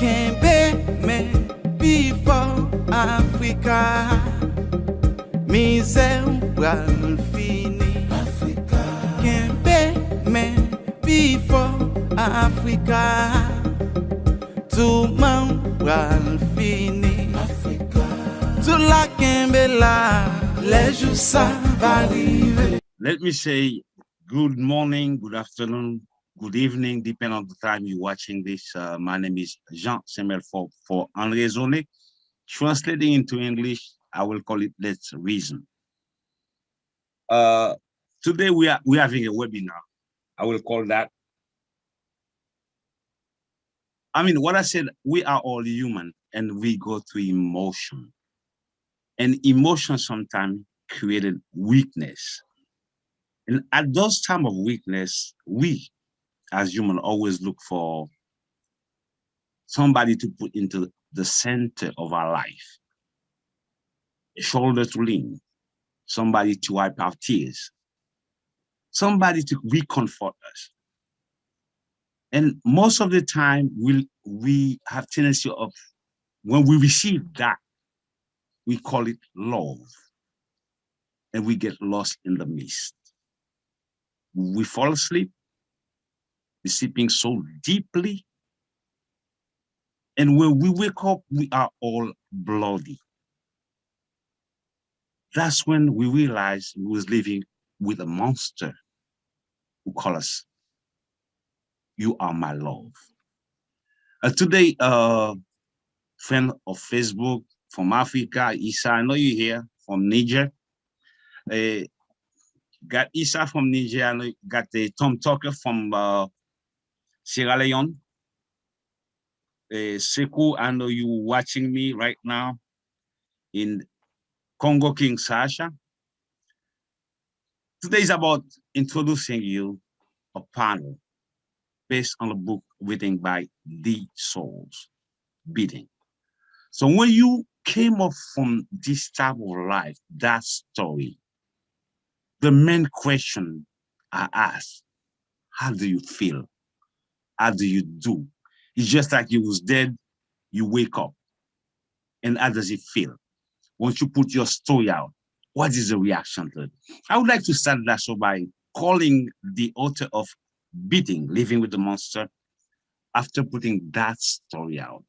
Kembe me before Africa. Mise wal fini Africa. Kembe me before Africa. Tout man wal fini Africa. Tout la kembe la les jours ça va arriver. Let me say good morning, good afternoon, good evening, depending on the time you're watching this. My name is Jean Semel for Rezone. Translating into English, I will call it Let's Reason. Today we are having a webinar. I will call that. I mean, what I said, we are all human and we go through emotion. And emotion sometimes created weakness. And at those times of weakness, we as humans always look for somebody to put into the center of our life, a shoulder to lean, somebody to wipe our tears, somebody to recomfort us. And most of the time, we have tendency of, when we receive that, we call it love, and we get lost in the mist. We fall asleep, we're sleeping so deeply, and when we wake up, we are all bloody. That's when we realize we was living with a monster who call us, "You are my love." Today, friend of Facebook from Africa, Isa, I know you're here from Niger. Got Isa from Niger, I know got Tom Tucker from Sierra Leone. Sekou, I know you watching me right now in Congo Kinshasa. Today is about introducing you a panel based on a book written by the Sauls, Beating. So when you came up from this type of life, that story, the main question I asked, how do you feel? How do you do? It's just like you was dead, you wake up. And how does it feel? Once you put your story out, what is the reaction to it? I would like to start that show by calling the author of Beating, Living with the Monster, after putting that story out.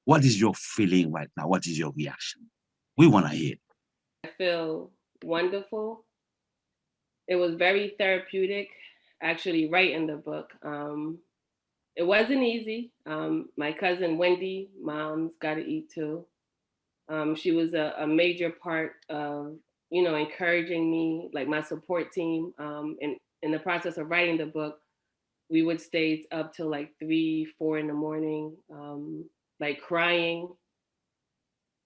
What is your feeling right now? What is your reaction? We want to hear. I feel wonderful. It was very therapeutic, actually, writing the book. It wasn't easy. My cousin Wendy, mom's got to eat too. She was a major part of, encouraging me, like my support team. And in the process of writing the book, we would stay up till like 3, 4 in the morning, like crying,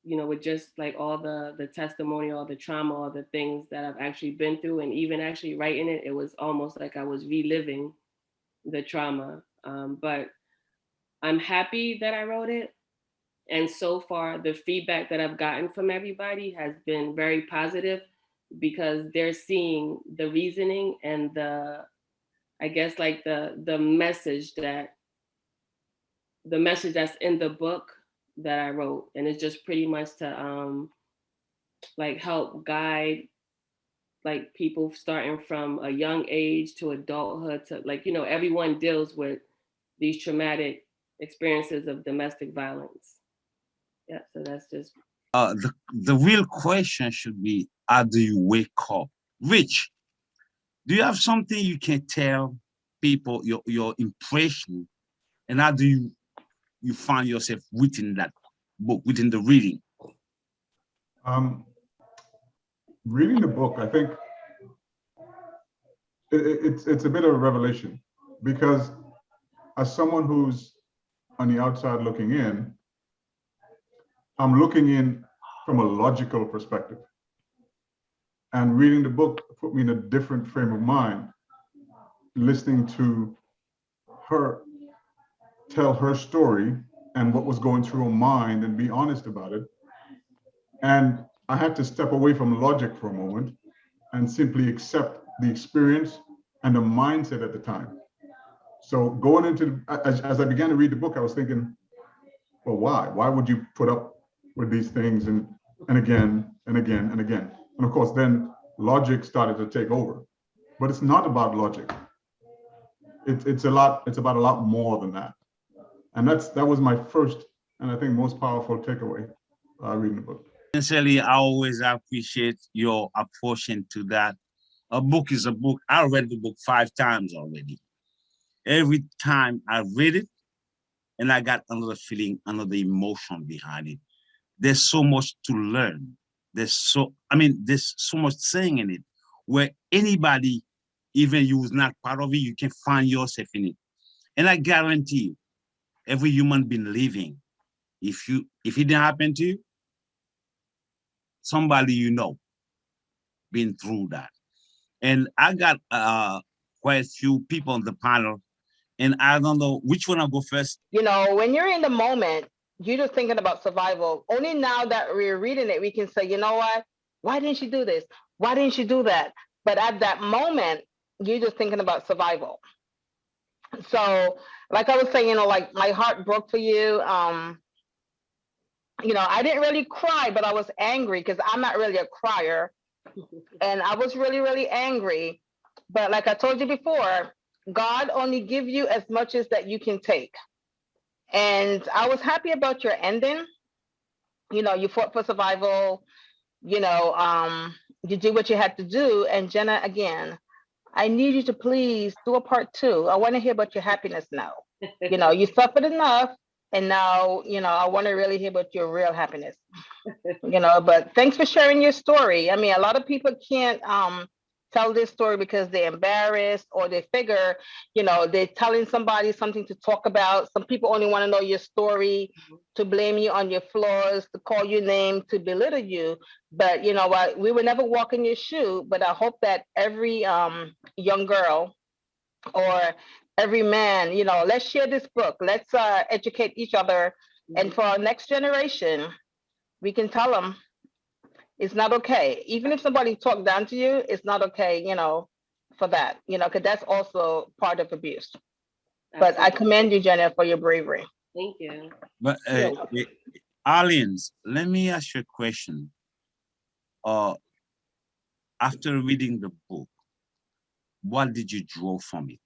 with just like all the testimony, all the trauma, all the things that I've actually been through. And even actually writing it, it was almost like I was reliving the trauma. But I'm happy that I wrote it. And so far, the feedback that I've gotten from everybody has been very positive because they're seeing the reasoning and I guess like the message that's in the book that I wrote. And it's just pretty much to like help guide like people starting from a young age to adulthood to like, everyone deals with these traumatic experiences of domestic violence. Yeah, so that's just. The real question should be, how do you wake up? Rich, do you have something you can tell people, your impression, and how do you find yourself within that book, within the reading? Reading the book, I think it's a bit of a revelation because as someone who's on the outside looking in, I'm looking in from a logical perspective. And reading the book put me in a different frame of mind, listening to her tell her story and what was going through her mind and be honest about it. And I had to step away from logic for a moment and simply accept the experience and the mindset at the time. So going into, as I began to read the book, I was thinking, well, why? Why would you put up with these things and again and again and again? And of course, then logic started to take over. But it's not about logic. It's about a lot more than that. And that was my first and I think most powerful takeaway reading the book. Sincerely, I always appreciate your approach into that. A book is a book. I read the book 5 times already. Every time I read it, and I got another feeling, another emotion behind it. There's so much to learn. There's so much saying in it where anybody, even you who's not part of it, you can find yourself in it. And I guarantee you, every human being living, if it didn't happen to you, somebody you know been through that. And I got quite a few people on the panel, and I don't know which one I'll go first. You know, when you're in the moment, you're just thinking about survival. Only now that we're reading it, we can say, you know what? Why didn't she do this? Why didn't she do that? But at that moment, you're just thinking about survival. So, like I was saying, you know, like my heart broke for you. You know, I didn't really cry, but I was angry because I'm not really a crier. And I was really, really angry. But like I told you before, God only give you as much as that you can take. And I was happy about your ending. You know, you fought for survival, you know, you did what you had to do. And Jenna, again, I need you to please do a part 2. I want to hear about your happiness now. You know, you suffered enough. And now, you know, I want to really hear about your real happiness, you know, but thanks for sharing your story. I mean, a lot of people can't tell this story because they're embarrassed or they figure, you know, they're telling somebody something to talk about. Some people only want to know your story, to blame you on your flaws, to call you name, to belittle you. But you know what, we would never walk in your shoe, but I hope that every young girl or every man, you know, let's share this book. Let's educate each other. And for our next generation, we can tell them it's not okay. Even if somebody talked down to you, it's not okay, you know, for that, you know, because that's also part of abuse. Absolutely. But I commend you, Jenna, for your bravery. Thank you. But Arlene's, let me ask you a question. After reading the book, what did you draw from it?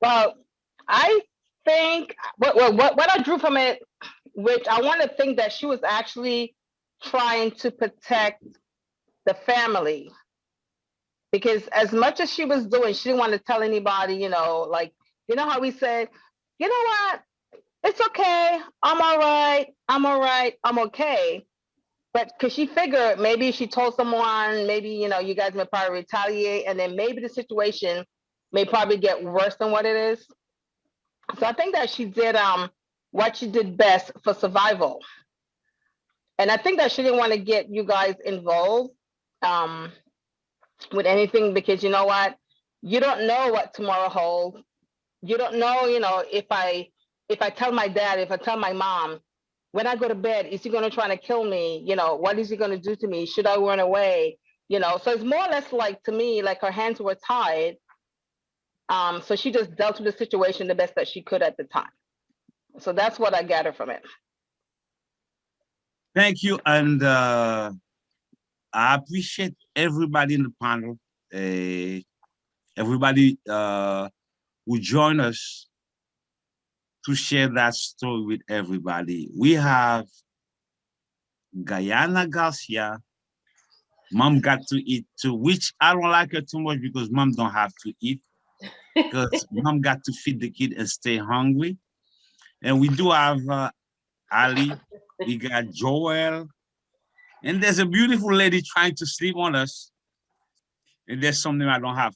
Well, I think what I drew from it, which I want to think that she was actually trying to protect the family, because as much as she was doing, she didn't want to tell anybody, you know, like, you know how we said, you know what, it's okay, I'm all right, I'm okay. But because she figured maybe she told someone, maybe, you know, you guys may probably retaliate, and then maybe the situation may probably get worse than what it is. So I think that she did what she did best for survival. And I think that she didn't want to get you guys involved with anything, because you know what? You don't know what tomorrow holds. You don't know, you know, if I tell my dad, if I tell my mom, when I go to bed, is he going to try to kill me? You know, what is he going to do to me? Should I run away? You know, so it's more or less like, to me, like her hands were tied. So she just dealt with the situation the best that she could at the time. So that's what I gathered from it. Thank you. And I appreciate everybody in the panel, everybody who joined us to share that story with everybody. We have Guyana Garcia. Mom got to eat too, which I don't like her too much because mom don't have to eat, because mom got to feed the kid and stay hungry. And we do have Ali, we got Joel, and there's a beautiful lady trying to sleep on us. And there's something I don't have.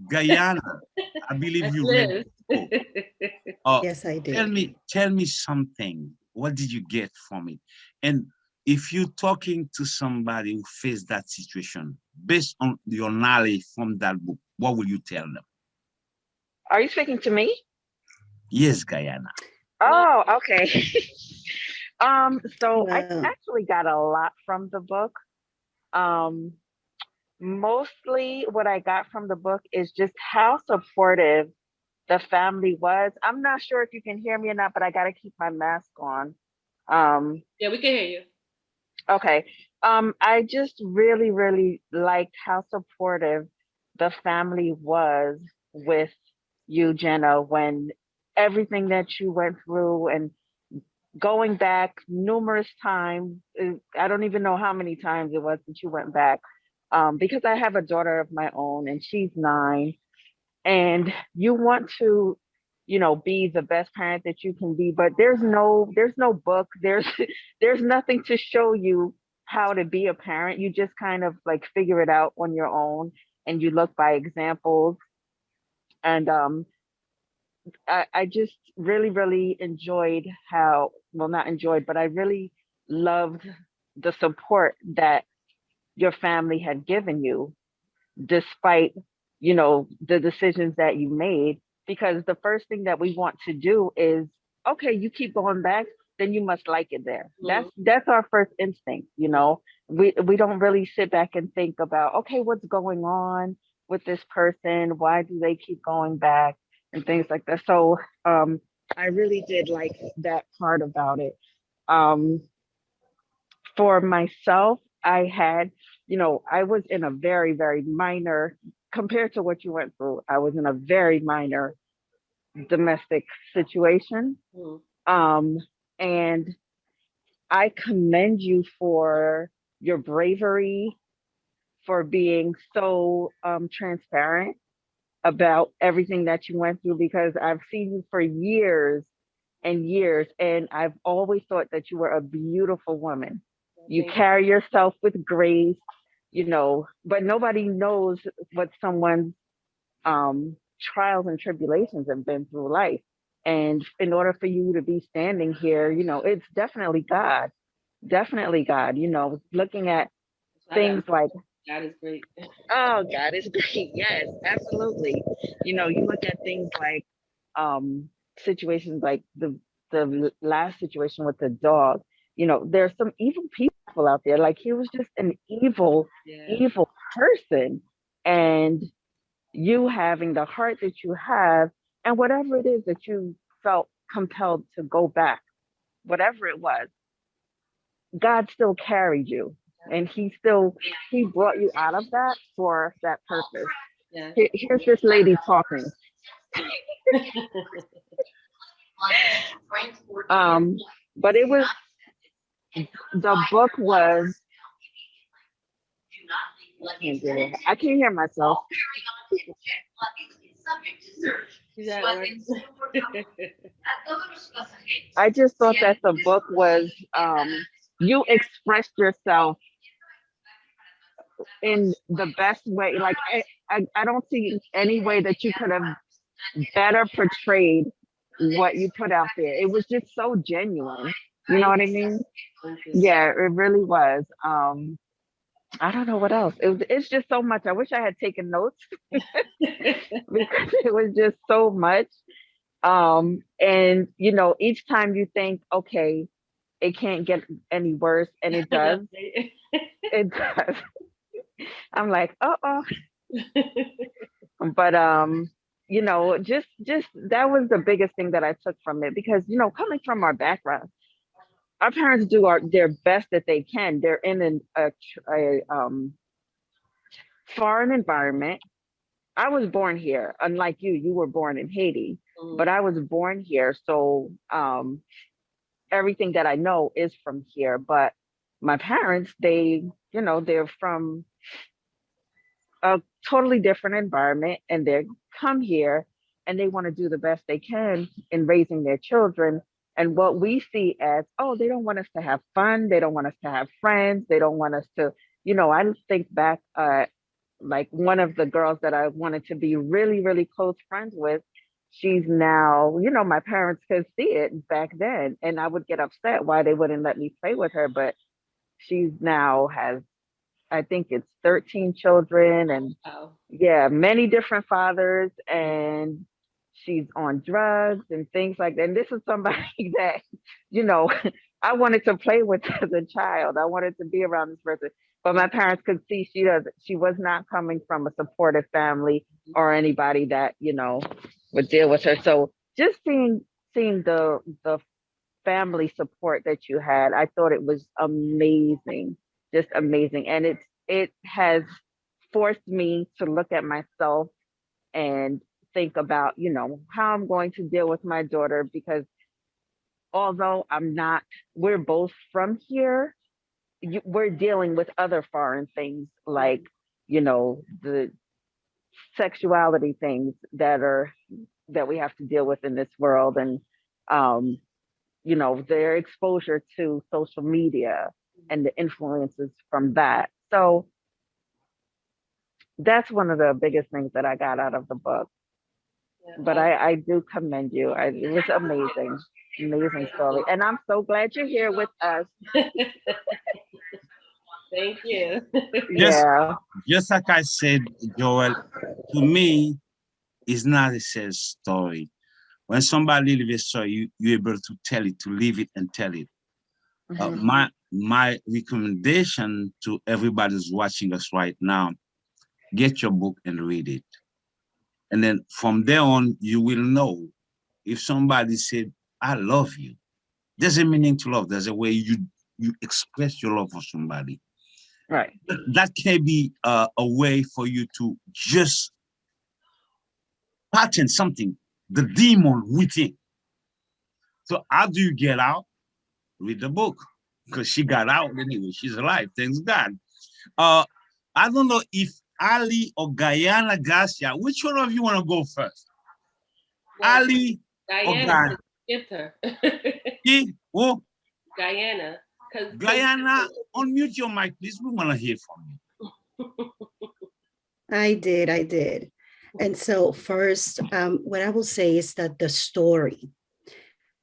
Guyana, I believe you read. Yes, I did. Tell me something. What did you get from it? And if you're talking to somebody who faced that situation, based on your knowledge from that book, what will you tell them? Are you speaking to me? Yes, Guyana. Oh, okay. So I actually got a lot from the book. Mostly what I got from the book is just how supportive the family was. I'm not sure if you can hear me or not, but I got to keep my mask on. Yeah, we can hear you. Okay. I just really, really liked how supportive the family was with you, Jenna, when everything that you went through and going back numerous times. I don't even know how many times it was that you went back. Because I have a daughter of my own and she's 9, and you want to, be the best parent that you can be, but there's no book, there's nothing to show you how to be a parent. You just kind of like figure it out on your own, and you look by examples. And I just really, really enjoyed how, well, not enjoyed, but I really loved the support that your family had given you, despite, the decisions that you made. Because the first thing that we want to do is, okay, you keep going back, then you must like it there. That's our first instinct. We don't really sit back and think about, okay, what's going on with this person? Why do they keep going back? And things like that. So I really did like that part about it. Um, for myself, I was in a very, very minor, compared to what you went through, I was in a very minor domestic situation. Um, and I commend you for your bravery, for being so transparent about everything that you went through, because I've seen you for years and years, and I've always thought that you were a beautiful woman. You carry yourself with grace, but nobody knows what someone's trials and tribulations have been through life. And in order for you to be standing here, it's definitely God. Definitely God, looking at things like, God is great. oh, God is great. Yes, absolutely. You look at things like situations like the last situation with the dog. There's some evil people out there. Like, he was just an evil person. And you having the heart that you have, and whatever it is that you felt compelled to go back, whatever it was, God still carried you, and he brought you out of that for that purpose. Yeah. Here's this lady talking. But it was, the book was, I can't hear myself. I just thought that the book was, you expressed yourself in the best way. Like, I don't see any way that you could have better portrayed what you put out there. It was just so genuine. You know what I mean? Yeah, it really was. I don't know what else. It's just so much. I wish I had taken notes because it was just so much. And each time you think, okay, it can't get any worse, and it does. It does. I'm like, oh. But just that was the biggest thing that I took from it, because coming from our background, our parents do their best that they can. They're in a foreign environment. I was born here, unlike you were born in Haiti, but I was born here. So everything that I know is from here. But my parents, they're from a totally different environment, and they come here and they want to do the best they can in raising their children. And what we see as, oh, they don't want us to have fun. They don't want us to have friends. They don't want us to, I think back, like one of the girls that I wanted to be really, really close friends with, she's now, my parents could see it back then. And I would get upset why they wouldn't let me play with her. But she's now has, I think it's 13 children, and yeah, many different fathers, and she's on drugs and things like that. And this is somebody that, I wanted to play with as a child. I wanted to be around this person. but my parents could see she was not coming from a supportive family or anybody that, you know, would deal with her. So just seeing the family support that you had, I thought it was amazing, just amazing. And it has forced me to look at myself and think about, you know, how I'm going to deal with my daughter, because although we're both from here, we're dealing with other foreign things like, you know, the sexuality things that we have to deal with in this world, and you know, their exposure to social media and the influences from that. So that's one of the biggest things that I got out of the book. But I do commend you. It was amazing, amazing story. And I'm so glad you're here with us. Thank you. Yeah. Just like I said, Joel, to me, it's not a sad story. When somebody lives a story, you're able to tell it, to live it and tell it. My recommendation to everybody who's watching us right now, get your book and read it. And then from there on, you will know if somebody said, I love you. There's a meaning to love. There's a way you express your love for somebody. Right. That can be a way for you to just pattern something, the demon within. So how do you get out? Read the book, because she got out anyway. She's alive, thanks God. I don't know if Ali or Guyana Garcia, which one of you want to go first? Well, Ali Guyana, or skipped her. Who? Guyana. Guyana, unmute your mic, please. We want to hear from you. I did. And so first, what I will say is that the story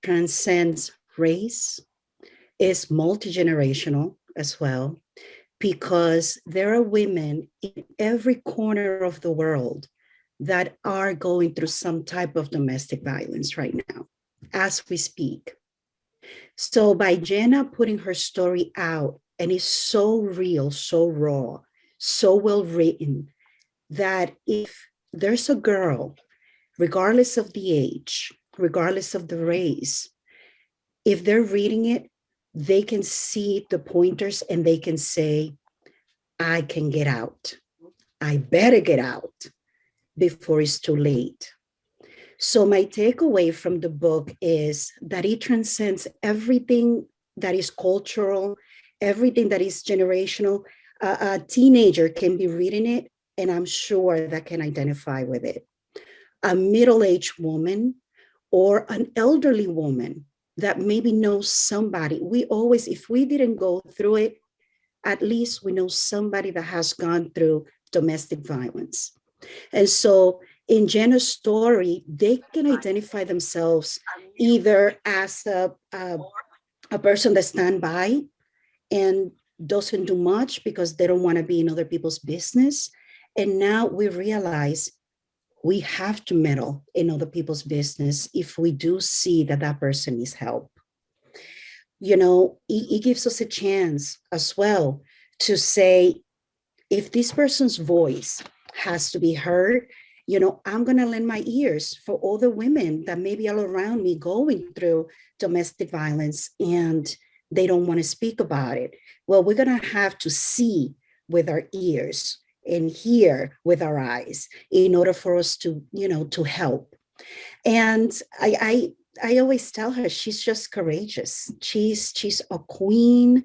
transcends race, is multi-generational as well, because there are women in every corner of the world that are going through some type of domestic violence right now, as we speak. So by Jenna putting her story out, and it's so real, so raw, so well written, that if there's a girl, regardless of the age, regardless of the race, if they're reading it, they can see the pointers and they can say, I can get out. I better get out before it's too late. So my takeaway from the book is that it transcends everything that is cultural, everything that is generational. A teenager can be reading it, and I'm sure that can identify with it. A middle-aged woman or an elderly woman that maybe knows somebody. We always, if we didn't go through it, at least we know somebody that has gone through domestic violence. And so in Jenna's story, they can identify themselves either as a person that stands by and doesn't do much because they don't want to be in other people's business. And now we realize we have to meddle in other people's business if we do see that that person needs help. You know, it gives us a chance as well to say, if this person's voice has to be heard, you know, I'm going to lend my ears for all the women that may be all around me going through domestic violence and they don't want to speak about it. Well, we're going to have to see with our ears and hear with our eyes in order for us to, you know, to help. And I always tell her she's just courageous. She's a queen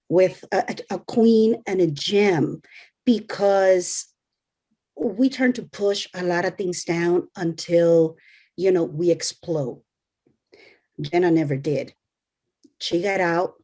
with a queen and a gem, because we tend to push a lot of things down until, you know, we explode. Jenna never did. She got out.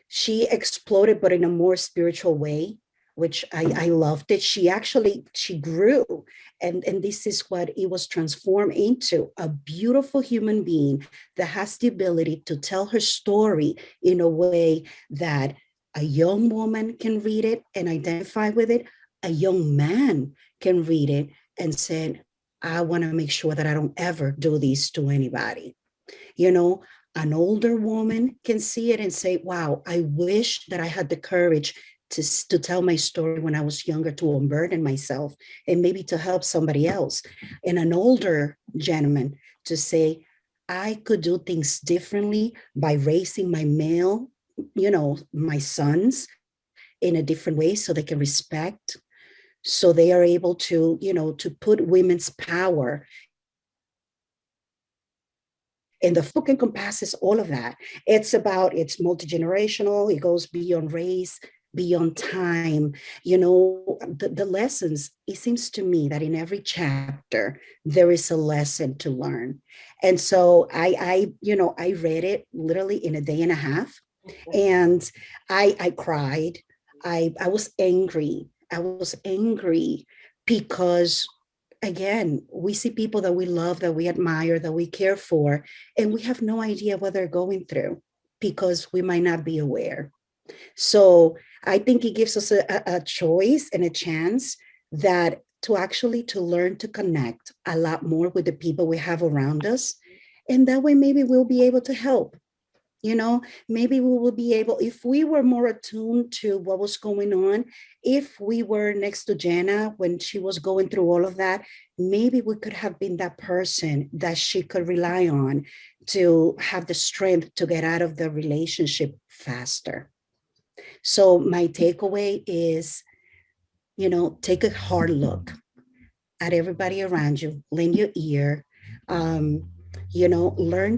She exploded, but in a more spiritual way, which I loved it. She grew. And this is what it was transformed into, a beautiful human being that has the ability to tell her story in a way that a young woman can read it and identify with it. A young man can read it and say, I want to make sure that I don't ever do this to anybody. You know, an older woman can see it and say, wow, I wish that I had the courage to tell my story when I was younger, to unburden myself and maybe to help somebody else. And an older gentleman to say, I could do things differently by raising my male, my sons in a different way so they can respect, so they are able to, to put women's power. And the book encompasses all of that. It's multi-generational, it goes beyond race, beyond time. The lessons, it seems to me that in every chapter, there is a lesson to learn. And so I read it literally in a day and a half. And I cried. I was angry. I was angry because, again, we see people that we love, that we admire, that we care for, and we have no idea what they're going through because we might not be aware. So I think it gives us a choice and a chance that to learn to connect a lot more with the people we have around us. And that way, maybe we'll be able to help. Maybe we will be able, if we were more attuned to what was going on, if we were next to Jenna when she was going through all of that, maybe we could have been that person that she could rely on to have the strength to get out of the relationship faster. So my takeaway is, take a hard look at everybody around you, lend your ear, learn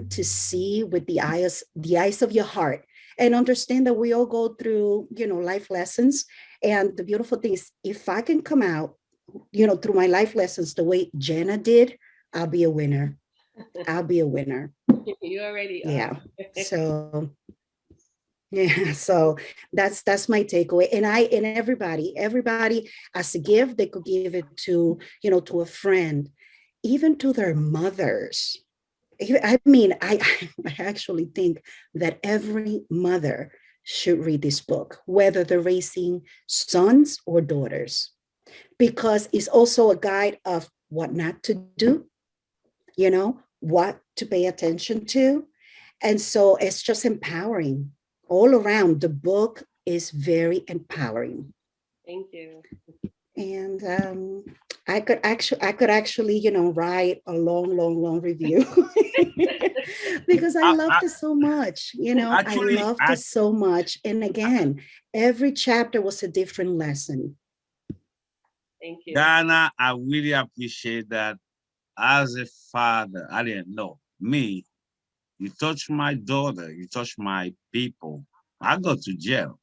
to see with the eyes of your heart, and understand that we all go through, life lessons. And the beautiful thing is, if I can come out, through my life lessons the way Jenna did, I'll be a winner. I'll be a winner. You already are. Yeah. So yeah, so that's my takeaway. And everybody as a gift, they could give it to, to a friend, even to their mothers. I mean, I actually think that every mother should read this book, whether they're raising sons or daughters, because it's also a guide of what not to do, what to pay attention to. And so it's just empowering all around. The book is very empowering. Thank you. And I could actually, write a long review because I loved it so much. I loved it so much. And again, every chapter was a different lesson. Thank you. Dana, I really appreciate that. As a father, I didn't know. Me, you touch my daughter, you touch my people, I go to jail.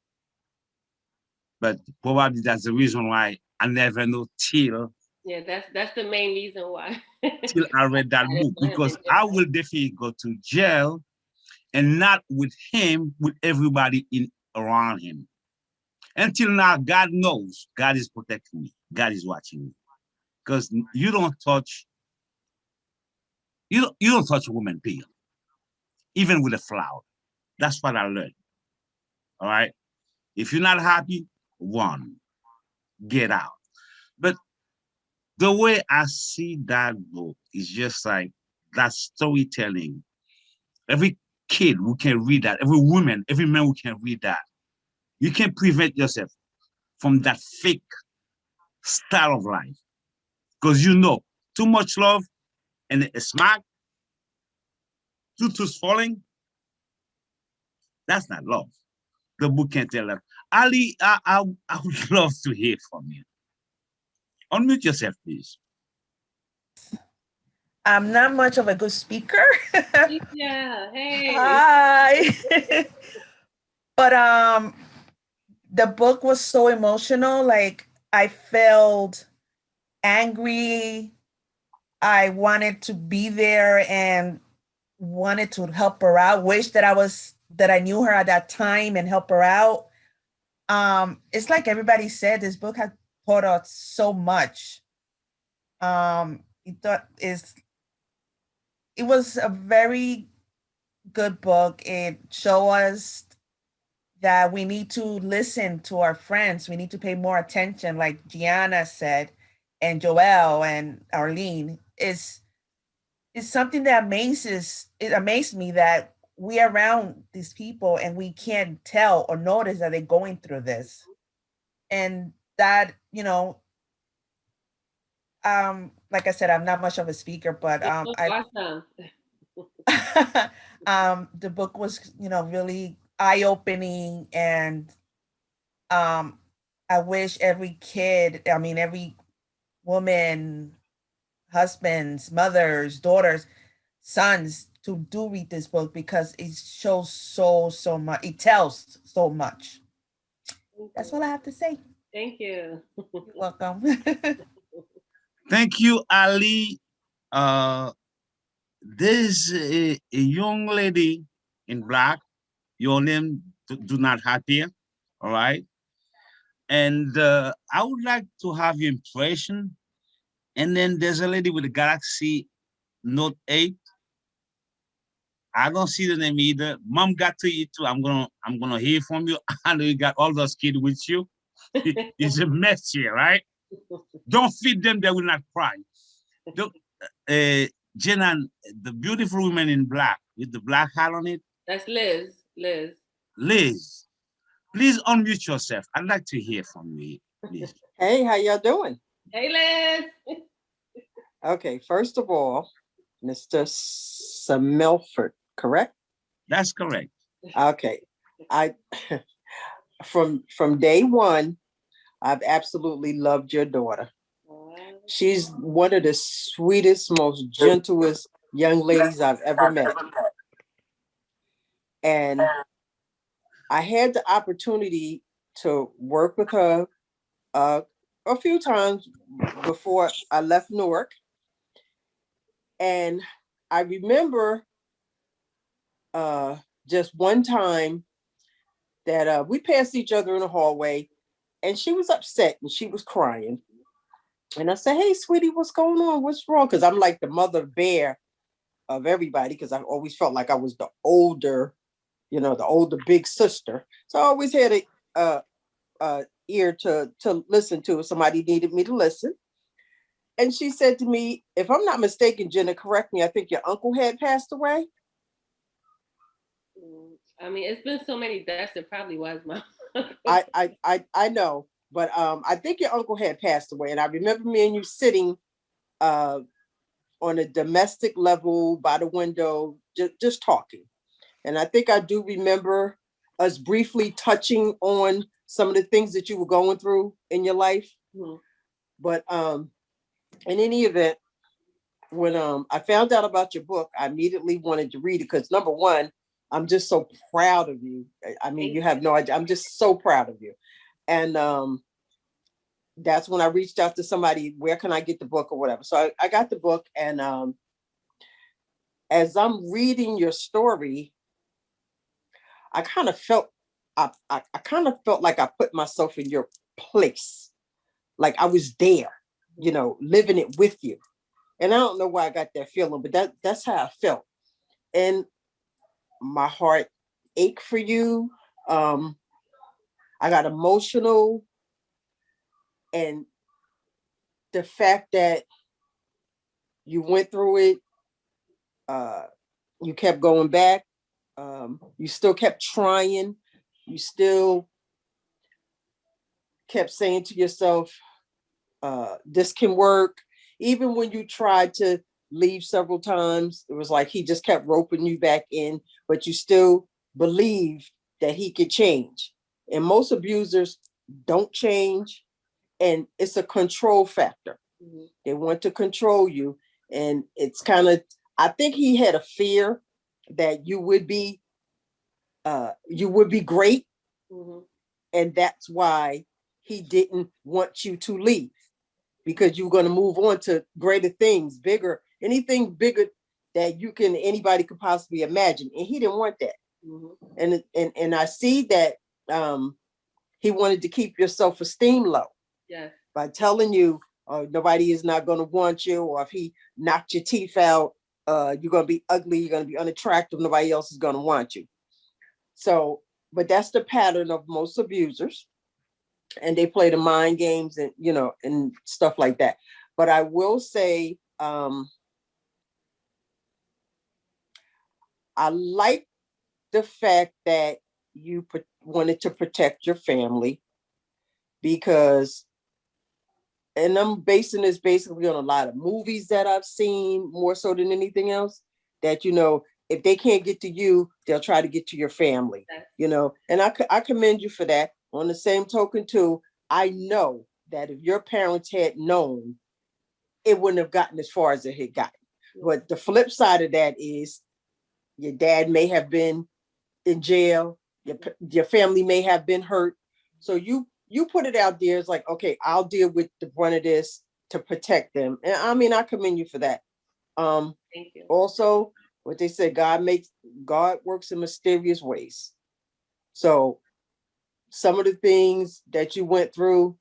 But probably that's the reason why I never know till. Yeah, that's the main reason why. Till I read that book, because I will definitely go to jail, and not with him, with everybody in around him. Until now, God knows, God is protecting me, God is watching me, because you don't touch a woman peel, even with a flower. That's what I learned. All right. If you're not happy, run, get out. But the way I see that book is just like that storytelling. Every kid who can read that, every woman, every man who can read that, you can prevent yourself from that fake style of life. Because too much love and a smack, two tooths falling, that's not love. The book can tell that. Ali, I would love to hear from you. Unmute yourself, please. I'm not much of a good speaker. Yeah, hey. Hi. But the book was so emotional. Like, I felt angry. I wanted to be there and wanted to help her out. Wish that I knew her at that time and help her out. It's like everybody said, this book has taught us so much. It was a very good book. It showed us that we need to listen to our friends. We need to pay more attention, like Gianna said, and Joelle and Arlene. It's something that amazed me that we are around these people and we can't tell or notice that they're going through this. And that, you know, like I said, I'm not much of a speaker, but Awesome. the book was, you know, really eye-opening, and I wish every kid, I mean, every woman, husbands, mothers, daughters, sons to do read this book, because it shows so much. It tells so much. That's all I have to say. Thank you. You're welcome. Thank you, Ali. Uh, there's a young lady in black. Your name do not appear. All right. And I would like to have your impression. And then there's a lady with a Galaxy Note 8. I don't see the name either. Mom got to you too. I'm gonna hear from you. I know you got all those kids with you. It's a mess here, right? Don't feed them; they will not cry. Don't, Jenna, the beautiful woman in black with the black hat on it. That's Liz. Liz. Liz, please unmute yourself. I'd like to hear from you, please. Hey, how y'all doing? Hey, Liz. Okay, first of all, Mr. Samilford, correct? That's correct. Okay, I from day one, I've absolutely loved your daughter. She's one of the sweetest, most gentlest young ladies I've ever met. And I had the opportunity to work with her a few times before I left Newark. And I remember just one time that we passed each other in the hallway, and she was upset and she was crying. And I said, "Hey, sweetie, what's going on? What's wrong?" Because I'm like the mother bear of everybody, because I always felt like I was the older, you know, the older big sister. So I always had a ear to listen to if somebody needed me to listen. And she said to me, if I'm not mistaken, Jenna, correct me, I think your uncle had passed away. I mean, it's been so many deaths, it probably was my I know, but I think your uncle had passed away. And I remember me and you sitting on a domestic level by the window, just talking. And I think I do remember us briefly touching on some of the things that you were going through in your life. Mhm. But in any event, when I found out about your book, I immediately wanted to read it because, number one, I'm just so proud of you. I mean, you have no idea. I'm just so proud of you. And that's when I reached out to somebody, where can I get the book or whatever. So I got the book, and as I'm reading your story, I kind of felt, I kind of felt like I put myself in your place. Like I was there, you know, living it with you. And I don't know why I got that feeling, but that's how I felt. And my heart ached for you. I got emotional. And the fact that you went through it, you kept going back, you still kept trying, you still kept saying to yourself, this can work. Even when you tried to leave several times, it was like he just kept roping you back in, but you still believed that he could change. And most abusers don't change, and it's a control factor. Mhm. They want to control you, and it's kind of, I think he had a fear that you would be great, Mhm. and that's why he didn't want you to leave, because you're going to move on to greater things, bigger, anything bigger that anybody could possibly imagine. And he didn't want that. Mhm. And I see that he wanted to keep your self-esteem low. Yes. By telling you, nobody is not going to want you, or if he knocked your teeth out, you're going to be ugly, you're going to be unattractive, nobody else is going to want you. So, but that's the pattern of most abusers. And they play the mind games and, you know, and stuff like that. But I will say, I like the fact that you wanted to protect your family, because, and I'm basing this basically on a lot of movies that I've seen more so than anything else, that, you know, if they can't get to you, they'll try to get to your family, you know, and I commend you for that. On the same token too, I know that if your parents had known, it wouldn't have gotten as far as it had gotten. But the flip side of that is your dad may have been in jail, your family may have been hurt. So you put it out there. It's like, okay, I'll deal with the brunt of this to protect them. And I mean, I commend you for that. Thank you. Also, what they said, God works in mysterious ways. So some of the things that you went through,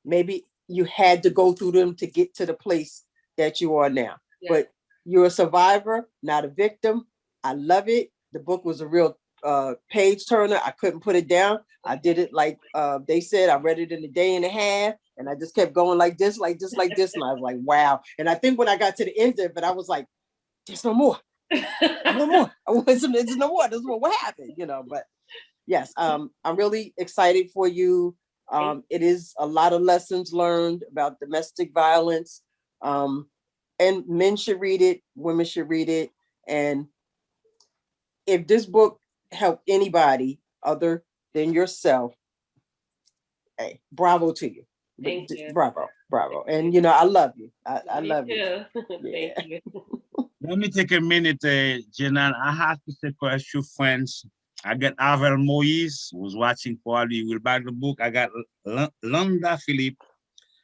maybe you had to go through them to get to the place that you are now. Yeah. But you're a survivor, not a victim. I love it. The book was a real page turner. I couldn't put it down. I did it like they said. I read it in a day and a half, and I just kept going like this, like this, like this. And I was like, wow. And I think when I got to the end of it, I was like, there's no more. No more. There's no more. There's more. What happened? You know, but yes, I'm really excited for you. It is a lot of lessons learned about domestic violence. And men should read it, women should read it. And if this book helped anybody other than yourself, hey, bravo to you. Thank you. Bravo. And you know, I love you. I love you. Yeah. Thank you. Let me take a minute, Jenan. I have to say for a few friends. I got Avel Moïse, who's watching probably will buy the book. I got Londa Philippe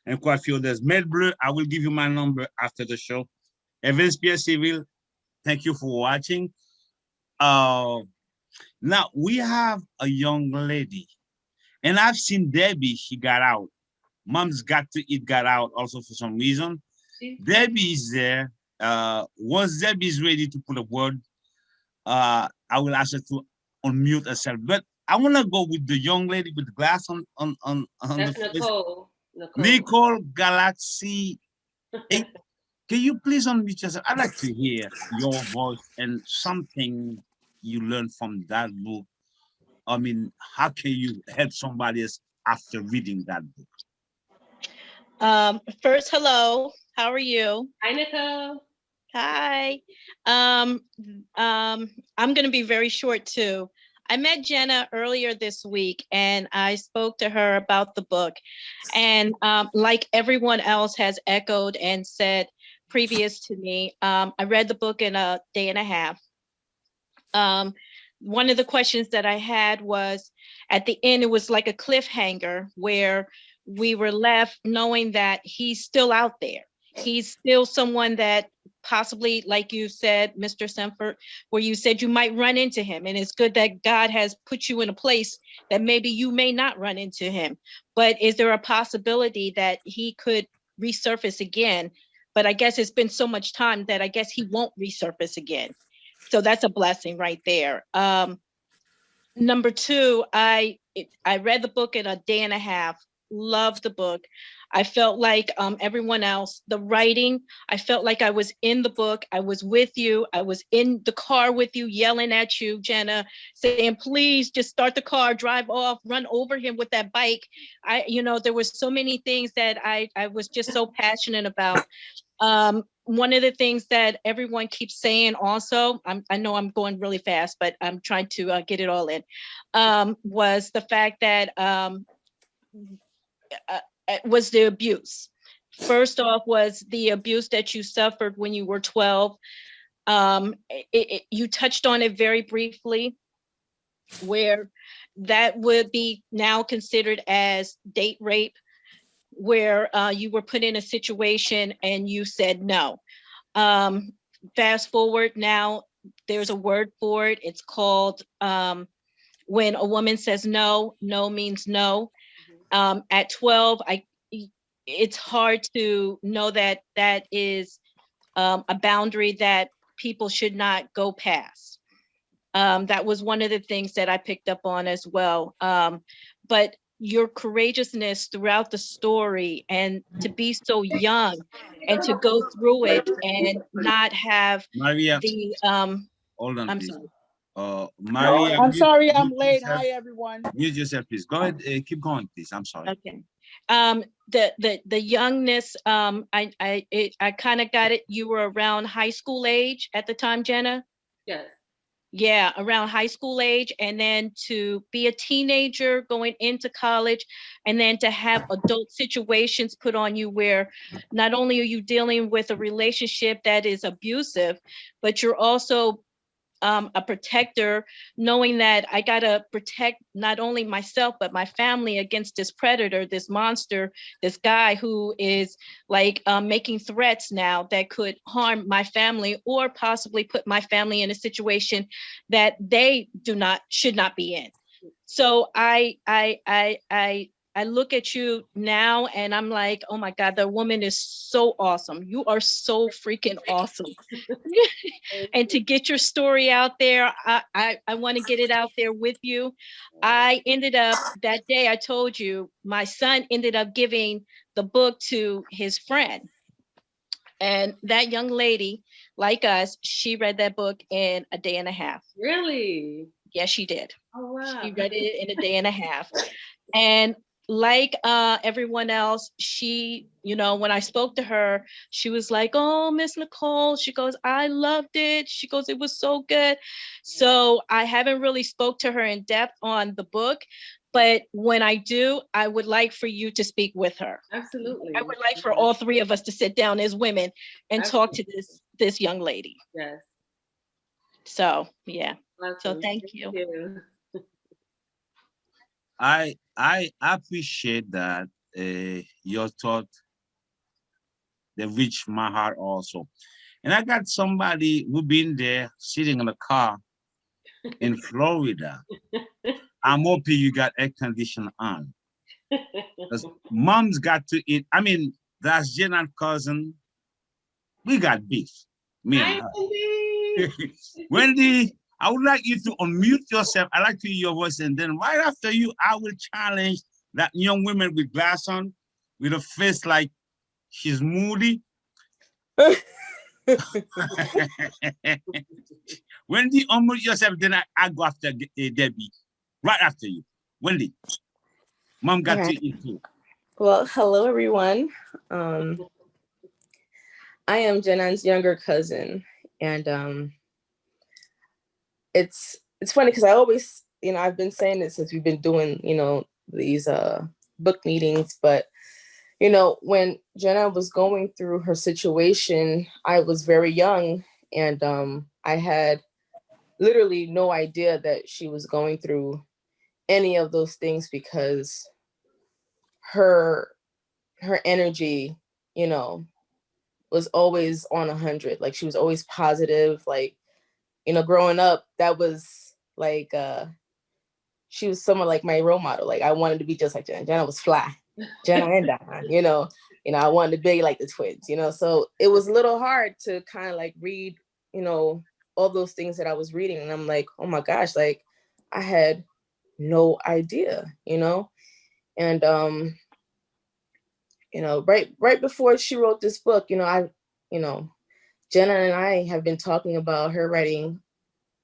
and quite a few others. Med Bleu, I will give you my number after the show. Evans Pierre Civil, thank you for watching. Now we have a young lady, and I've seen Debbie, she got out. Mom's Got to Eat got out also for some reason. Debbie is there. Once Debbie is ready to put a word, I will ask her to unmute herself. But I want to go with the young lady with the glass on That's the Nicole. Nicole Galaxy 8. Can you please unmute yourself? I'd like to hear your voice and something you learned from that book. I mean, how can you help somebody else after reading that book? First, hello. How are you? Hi, Nicole. Hi. I'm going to be very short too. I met Jenna earlier this week and I spoke to her about the book. And like everyone else has echoed and said previous to me, I read the book in a day and a half. One of the questions that I had was at the end, it was like a cliffhanger where we were left knowing that he's still out there. He's still someone that possibly, like you said, Mr. Semford, where you said you might run into him. And it's good that God has put you in a place that maybe you may not run into him. But is there a possibility that he could resurface again? But I guess it's been so much time that I guess he won't resurface again. So that's a blessing right there. Number two, I read the book in a day and a half. Loved the book. I felt like everyone else, the writing, I felt like I was in the book. I was with you. I was in the car with you, yelling at you, Jenna, saying, please just start the car, drive off, run over him with that bike. There was so many things that I was just so passionate about. One of the things that everyone keeps saying also, I know I'm going really fast, but I'm trying to get it all in, was the fact that was the abuse. First off was the abuse that you suffered when you were 12. You touched on it very briefly, where that would be now considered as date rape, where you were put in a situation and you said no. Fast forward now, there's a word for it. It's called when a woman says no, no means no. At 12, it's hard to know that that is a boundary that people should not go past. That was one of the things that I picked up on as well. But your courageousness throughout the story, and to be so young and to go through it and not have Maria, the hold on, I'm please. sorry. Maria, I'm sorry I'm mute late. yourself. Hi, everyone. Mute yourself, please. Go ahead. Keep going, please. I'm sorry. Okay. The youngness, I kind of got it. You were around high school age at the time, Jenna? Yes. Yeah, around high school age, and then to be a teenager going into college, and then to have adult situations put on you where not only are you dealing with a relationship that is abusive, but you're also a protector, knowing that I gotta protect not only myself but my family against this predator, this monster, this guy who is like making threats now that could harm my family or possibly put my family in a situation that they should not be in. So I look at you now and I'm like, oh my God, the woman is so awesome. You are so freaking awesome. And to get your story out there, I want to get it out there with you. I ended up that day, I told you, my son ended up giving the book to his friend. And that young lady, like us, she read that book in a day and a half. Really? Yes, she did. Oh, wow. She read it in a day and a half. And like everyone else, she, when I spoke to her, she was like, oh, Miss Nicole, she goes, I loved it. She goes, it was so good. So I haven't really spoke to her in depth on the book, but when I do, I would like for you to speak with her. Absolutely. I would like for all three of us to sit down as women and talk to this young lady. Yes. So, yeah. Awesome. So thank you. I appreciate that your thought that reached my heart also. And I got somebody who been there sitting in a car in Florida. I'm hoping you got air conditioning on. Mom's got to eat. I mean, that's Jen and cousin. We got beef. Me and her. Wendy, I would like you to unmute yourself. I like to hear your voice, and then right after you, I will challenge that young woman with glass on, with a face like she's moody. Wendy, unmute yourself, then I go after Debbie. Right after you. Wendy, Mom got to eat too. Well, hello, everyone. I am Jenan's younger cousin, and it's funny because I always, I've been saying it since we've been doing, these book meetings, but when Jenna was going through her situation, I was very young, and I had literally no idea that she was going through any of those things because her energy, was always on 100. Like she was always positive. Like, growing up, that was like, she was someone like my role model. Like I wanted to be just like Jenna. Jenna was fly. Jenna and Diane, I wanted to be like the twins, so it was a little hard to kind of like read, all those things that I was reading. And I'm like, oh my gosh, like I had no idea, and, right before she wrote this book, Jenna and I have been talking about her writing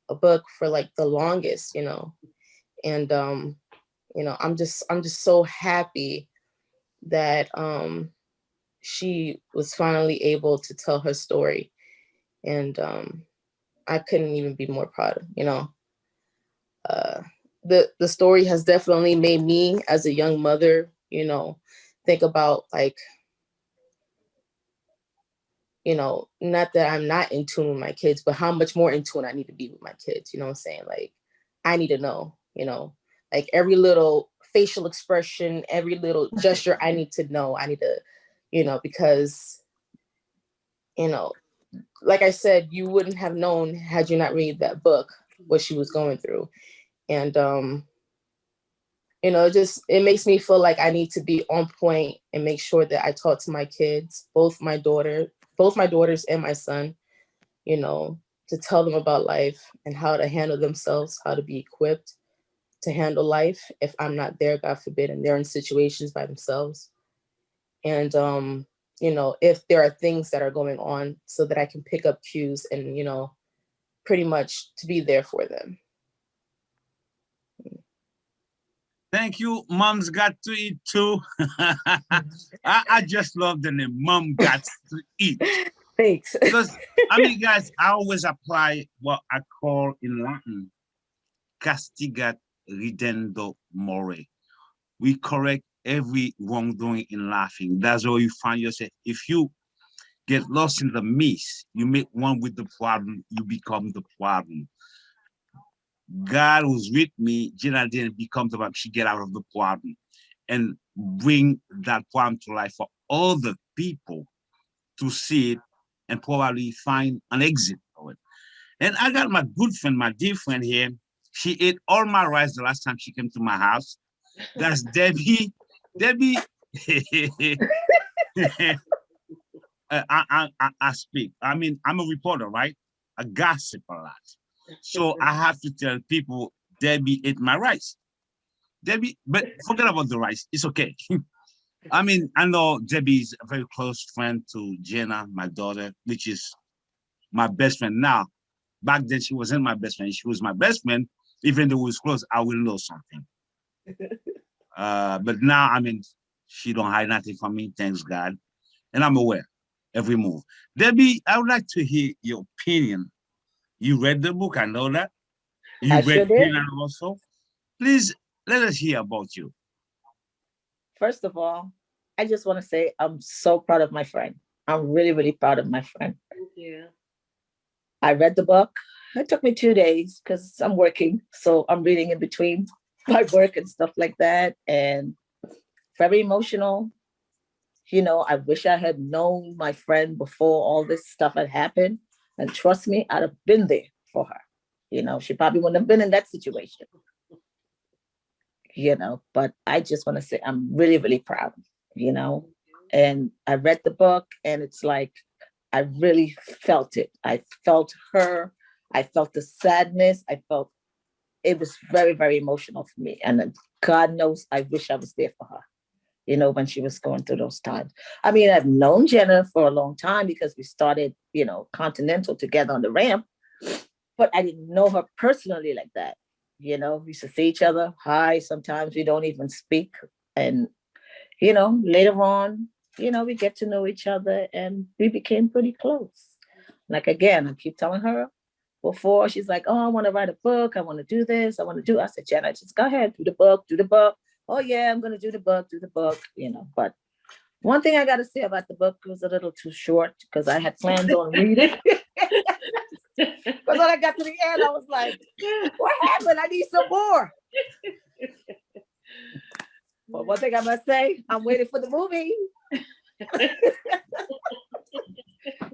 a book for like the longest, and, I'm just so happy that she was finally able to tell her story. And I couldn't even be more proud of, the story has definitely made me as a young mother, think about like, not that I'm not in tune with my kids, but how much more in tune I need to be with my kids. You know what I'm saying? Like, I need to know, like every little facial expression, every little gesture, I need to know. I need to, because, like I said, you wouldn't have known had you not read that book, what she was going through. And, it makes me feel like I need to be on point and make sure that I talk to my kids, both my daughters and my son, to tell them about life and how to handle themselves, how to be equipped to handle life if I'm not there, God forbid, and they're in situations by themselves. And, if there are things that are going on so that I can pick up cues and, pretty much to be there for them. Thank you. Mom's got to eat too. I just love the name. Mom got to eat. Thanks. Because, I mean, guys, I always apply what I call in Latin, castigat ridendo more. We correct every wrongdoing in laughing. That's where you find yourself. If you get lost in the mist, you make one with the problem, you become the problem. God was with me, Jenna didn't become the problem, she get out of the problem and bring that problem to life for other people to see it and probably find an exit for it. And I got my good friend, my dear friend here. She ate all my rice the last time she came to my house. That's Debbie. Debbie, I speak. I mean, I'm a reporter, right? I gossip a lot. So I have to tell people, Debbie ate my rice. Debbie, but forget about the rice. It's okay. I mean, I know Debbie is a very close friend to Jenna, my daughter, which is my best friend now. Back then, she wasn't my best friend. She was my best friend. Even though we was close, I will know something. But now, I mean, she don't hide nothing from me, thanks God. And I'm aware every move. Debbie, I would like to hear your opinion. You read the book, I know that. You I read sure did. Jenna also. Please, let us hear about you. First of all, I just want to say I'm so proud of my friend. I'm really, really proud of my friend. Thank you. I read the book. It took me 2 days because I'm working. So I'm reading in between my work and stuff like that. And very emotional. You know, I wish I had known my friend before all this stuff had happened. And trust me, I'd have been there for her. You know, she probably wouldn't have been in that situation. You know, but I just want to say I'm really, really proud, you know. And I read the book and it's like, I really felt it. I felt her. I felt the sadness. I felt it was very, very emotional for me. And God knows I wish I was there for her, you know, when she was going through those times. I mean, I've known Jenna for a long time because we started, you know, Continental together on the ramp, but I didn't know her personally like that. You know, we used to see each other. Hi, sometimes we don't even speak. And, you know, later on, you know, we get to know each other and we became pretty close. Like, again, I keep telling her before, she's like, oh, I want to write a book. I want to do this. I want to do, I said, Jenna, just go ahead, do the book, do the book. Oh yeah, I'm going to do the book, you know. But one thing I got to say about the book was a little too short because I had planned on reading. Because when I got to the end, I was like, what happened? I need some more. But one thing I must say, I'm waiting for the movie.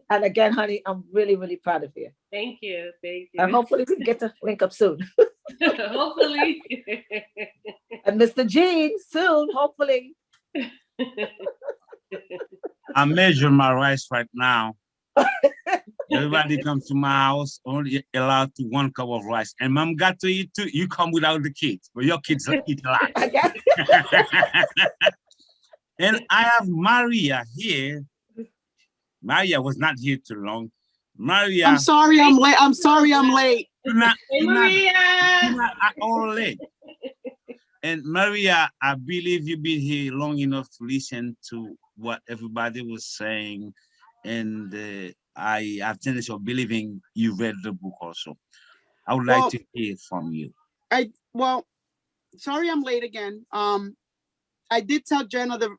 And again, honey, I'm really, really proud of you. Thank you. Thank you. And hopefully we can get to link up soon. Hopefully. And Mr. Gene, soon, hopefully. I measure my rice right now. Everybody comes to my house, only allowed to 1 cup of rice. And mom got to eat too. You come without the kids, but your kids eat a lot. And I have Maria here. Maria was not here too long. Maria. I'm sorry I'm late. I'm sorry I'm late. Maria. You're not at all late. And Maria, I believe you've been here long enough to listen to what everybody was saying. And I have tendency of believing you read the book also. I would like to hear from you. Sorry I'm late again. I did tell Jenna that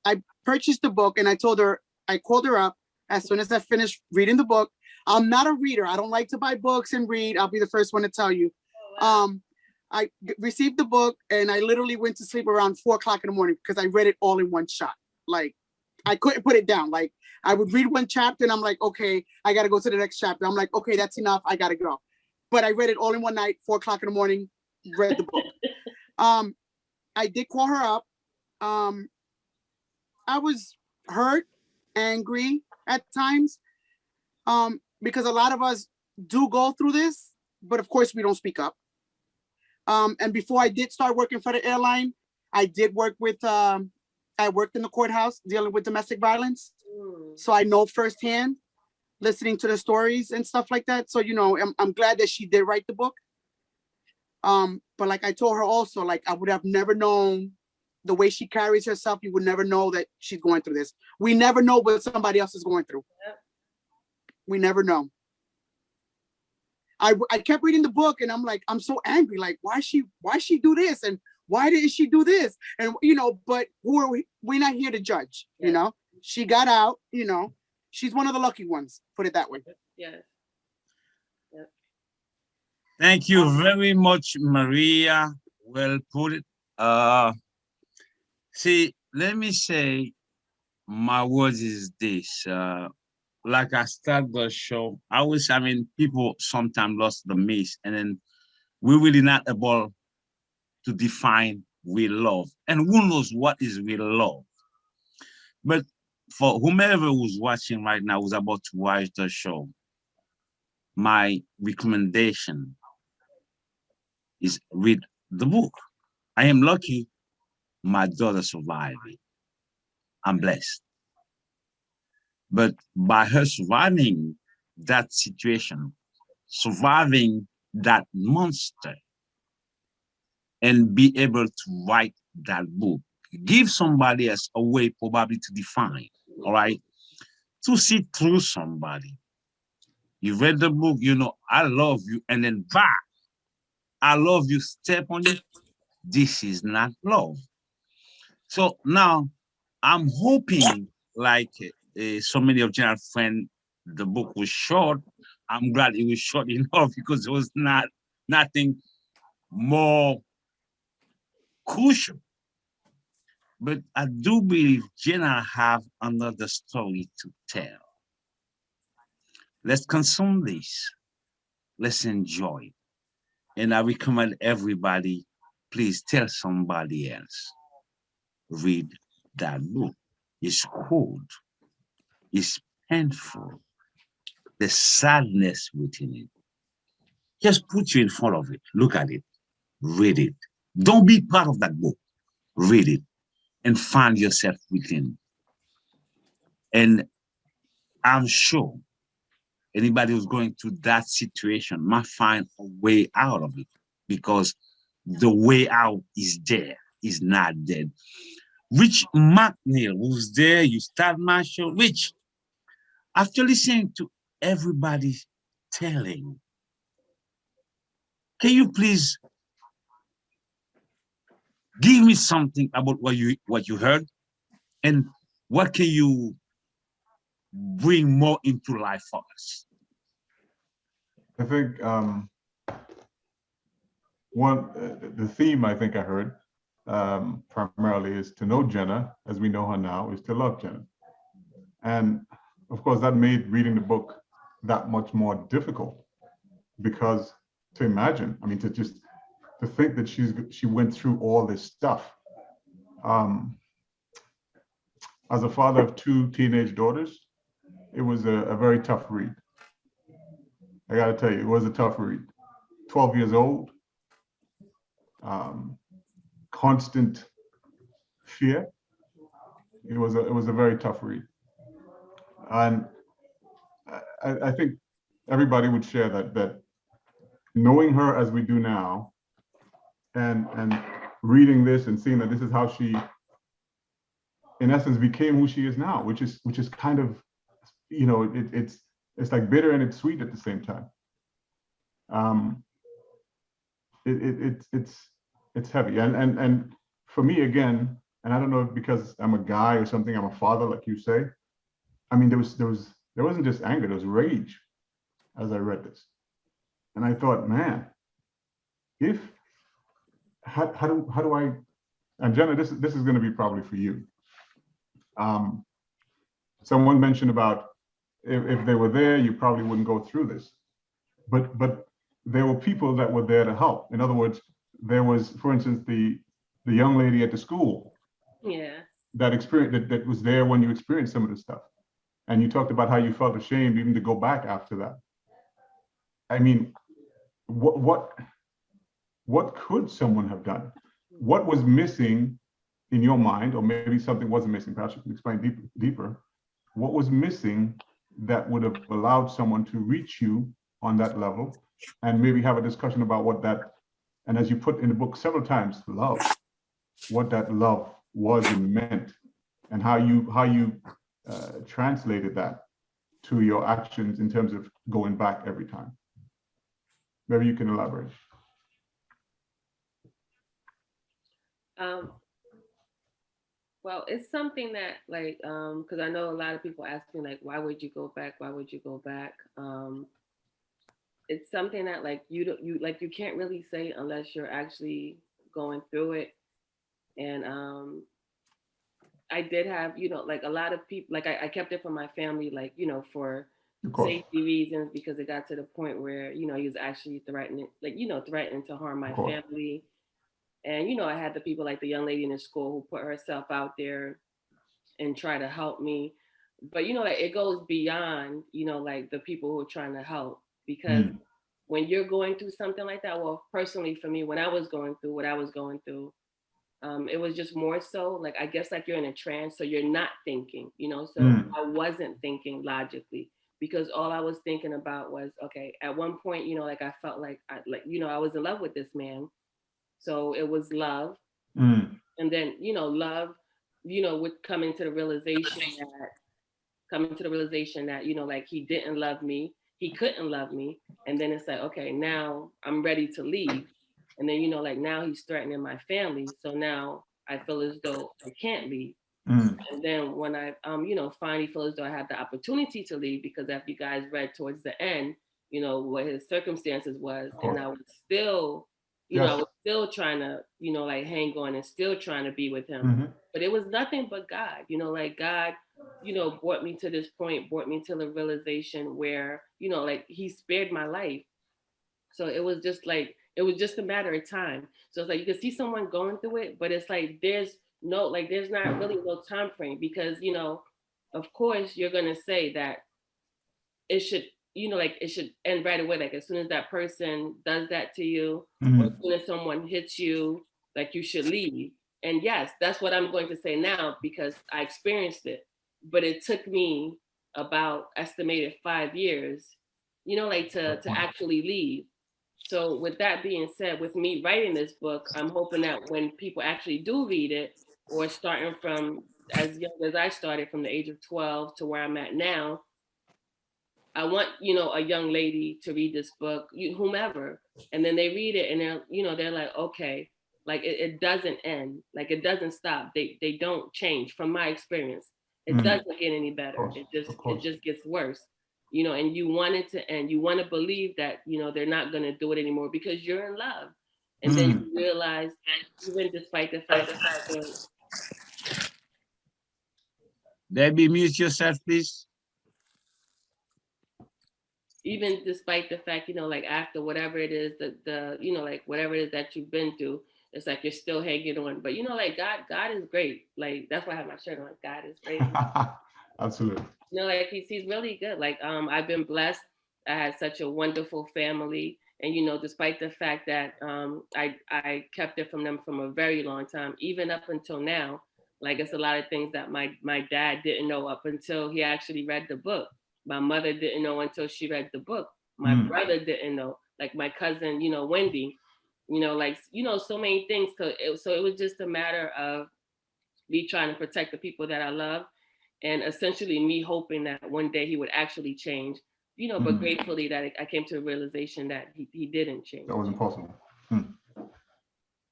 I purchased the book and I told her, I called her up as soon as I finished reading the book. I'm not a reader. I don't like to buy books and read. I'll be the first one to tell you. I received the book and I literally went to sleep around 4 o'clock in the morning because I read it all in one shot. Like, I couldn't put it down. Like, I would read one chapter and I'm like, okay, I got to go to the next chapter. I'm like, okay, that's enough. I got to go. But I read it all in one night, 4 o'clock in the morning, read the book. I did call her up. I was hurt, angry at times, because a lot of us do go through this, but of course we don't speak up. And before I did start working for the airline, I did work with, I worked in the courthouse dealing with domestic violence. So I know firsthand listening to the stories and stuff like that. So, you know, I'm glad that she did write the book. But like I told her also, like I would have never known the way she carries herself. You would never know that she's going through this. We never know what somebody else is going through. We never know. I kept reading the book and I'm like, I'm so angry. Like, why she do this? And why didn't she do this? And, you know, but who are we? We're not here to judge, you know? She got out, you know, she's one of the lucky ones, put it that way. Yeah. Yeah. Thank you very much, Maria. Well put it. See, let me say my words is this. Like I start the show, I mean, people sometimes lost the miss, and then we're really not able to define real love. And who knows what is real love? But for whomever who's watching right now, who's about to watch the show, my recommendation is read the book. I am lucky my daughter survived it. I'm blessed. But by her surviving that situation, surviving that monster, and be able to write that book, give somebody else a way probably to define, all right? To see through somebody. You read the book, you know, I love you, and then bah, I love you, step on it. This is not love. So now I'm hoping, like so many of Jenna's friends, the book was short. I'm glad it was short enough because it was nothing more crucial. But I do believe Jenna have another story to tell. Let's consume this. Let's enjoy it. And I recommend everybody, please tell somebody else. Read that book. It's cold. It's painful. The sadness within it. Just put you in front of it. Look at it. Read it. Don't be part of that book. Read it and find yourself within. And I'm sure anybody who's going through that situation might find a way out of it because the way out is there, is not dead. Rich McNeil, who's there, you start my show. Rich, after listening to everybody telling, can you please give me something about what you heard, and what can you bring more into life for us? I think the theme I think I heard primarily is to know Jenna as we know her now, is to love Jenna. And of course that made reading the book that much more difficult, because to imagine, I mean, to think that she went through all this stuff. As a father of 2 teenage daughters, it was a very tough read. I gotta tell you, it was a tough read. 12 years old, constant fear. It was a very tough read. And I think everybody would share that knowing her as we do now, and reading this and seeing that this is how she, in essence, became who she is now, which is kind of, you know, it's like bitter and it's sweet at the same time. It's heavy, and for me again, and I don't know if because I'm a guy or something, I'm a father, like you say. I mean, there wasn't just anger, there was rage as I read this, and I thought, man, how do I, and Jenna, this is going to be probably for you. Someone mentioned about if they were there, you probably wouldn't go through this, but there were people that were there to help. In other words, there was, for instance, the young lady at the school. Yeah. That was there when you experienced some of this stuff, and you talked about how you felt ashamed even to go back after that. I mean, what could someone have done? What was missing in your mind, or maybe something wasn't missing? Perhaps you can explain deeper. What was missing that would have allowed someone to reach you on that level and maybe have a discussion about what that, and as you put in the book several times, love, what that love was and meant, and how you translated that to your actions in terms of going back every time. Maybe you can elaborate. Well, it's something that like, because I know a lot of people ask me like, why would you go back? Why would you go back? It's something that like you can't really say unless you're actually going through it. And I did have, like a lot of people, like I kept it from my family, like, for safety reasons, because it got to the point where, he was actually threatening, like, threatening to harm my family. And, I had the people like the young lady in the school who put herself out there and try to help me. But, like it goes beyond, like the people who are trying to help, because when you're going through something like that, well, personally for me, when I was going through what I was going through, it was just more so like, I guess like you're in a trance, so you're not thinking, so I wasn't thinking logically, because all I was thinking about was, okay, at one point, like I felt like I was in love with this man. So it was love. And then, love, would come into the realization that, like he didn't love me, he couldn't love me. And then it's like, okay, now I'm ready to leave. And then, like now he's threatening my family. So now I feel as though I can't leave. And then when I, finally feel as though I had the opportunity to leave, because after you guys read towards the end, what his circumstances was, and I was still, I was still trying to, like hang on and still trying to be with him. But it was nothing but God, like God, brought me to this point, brought me to the realization where, like he spared my life. So it was just a matter of time. So it's like you can see someone going through it, but it's like there's not really no time frame, because of course you're gonna say that it should, like it should end right away. Like as soon as that person does that to you, or as soon as someone hits you, like you should leave. And yes, that's what I'm going to say now, because I experienced it. But it took me about estimated 5 years, like to actually leave. So with that being said, with me writing this book, I'm hoping that when people actually do read it, or starting from as young as I started from the age of 12 to where I'm at now, I want, a young lady to read this book, whomever, and then they read it and they're like, okay, like it doesn't end, like it doesn't stop. They don't change. From my experience, it doesn't get any better. It just gets worse. And you want it to end. You want to believe that, they're not going to do it anymore because you're in love. And then you realize, even despite the fact that Debbie, mute yourself, please. Even despite the fact, like after whatever it is the like whatever it is that you've been through, it's like you're still hanging on. But like God is great. Like that's why I have my shirt on. God is great. Absolutely. Like he's really good. Like I've been blessed. I had such a wonderful family, and despite the fact that I kept it from them from a very long time, even up until now. Like it's a lot of things that my dad didn't know up until he actually read the book. My mother didn't know until she read the book. My brother didn't know. Like my cousin, Wendy, like so many things. So it was just a matter of me trying to protect the people that I love, and essentially me hoping that one day he would actually change. But gratefully that I came to a realization that he didn't change. That was impossible. Yeah,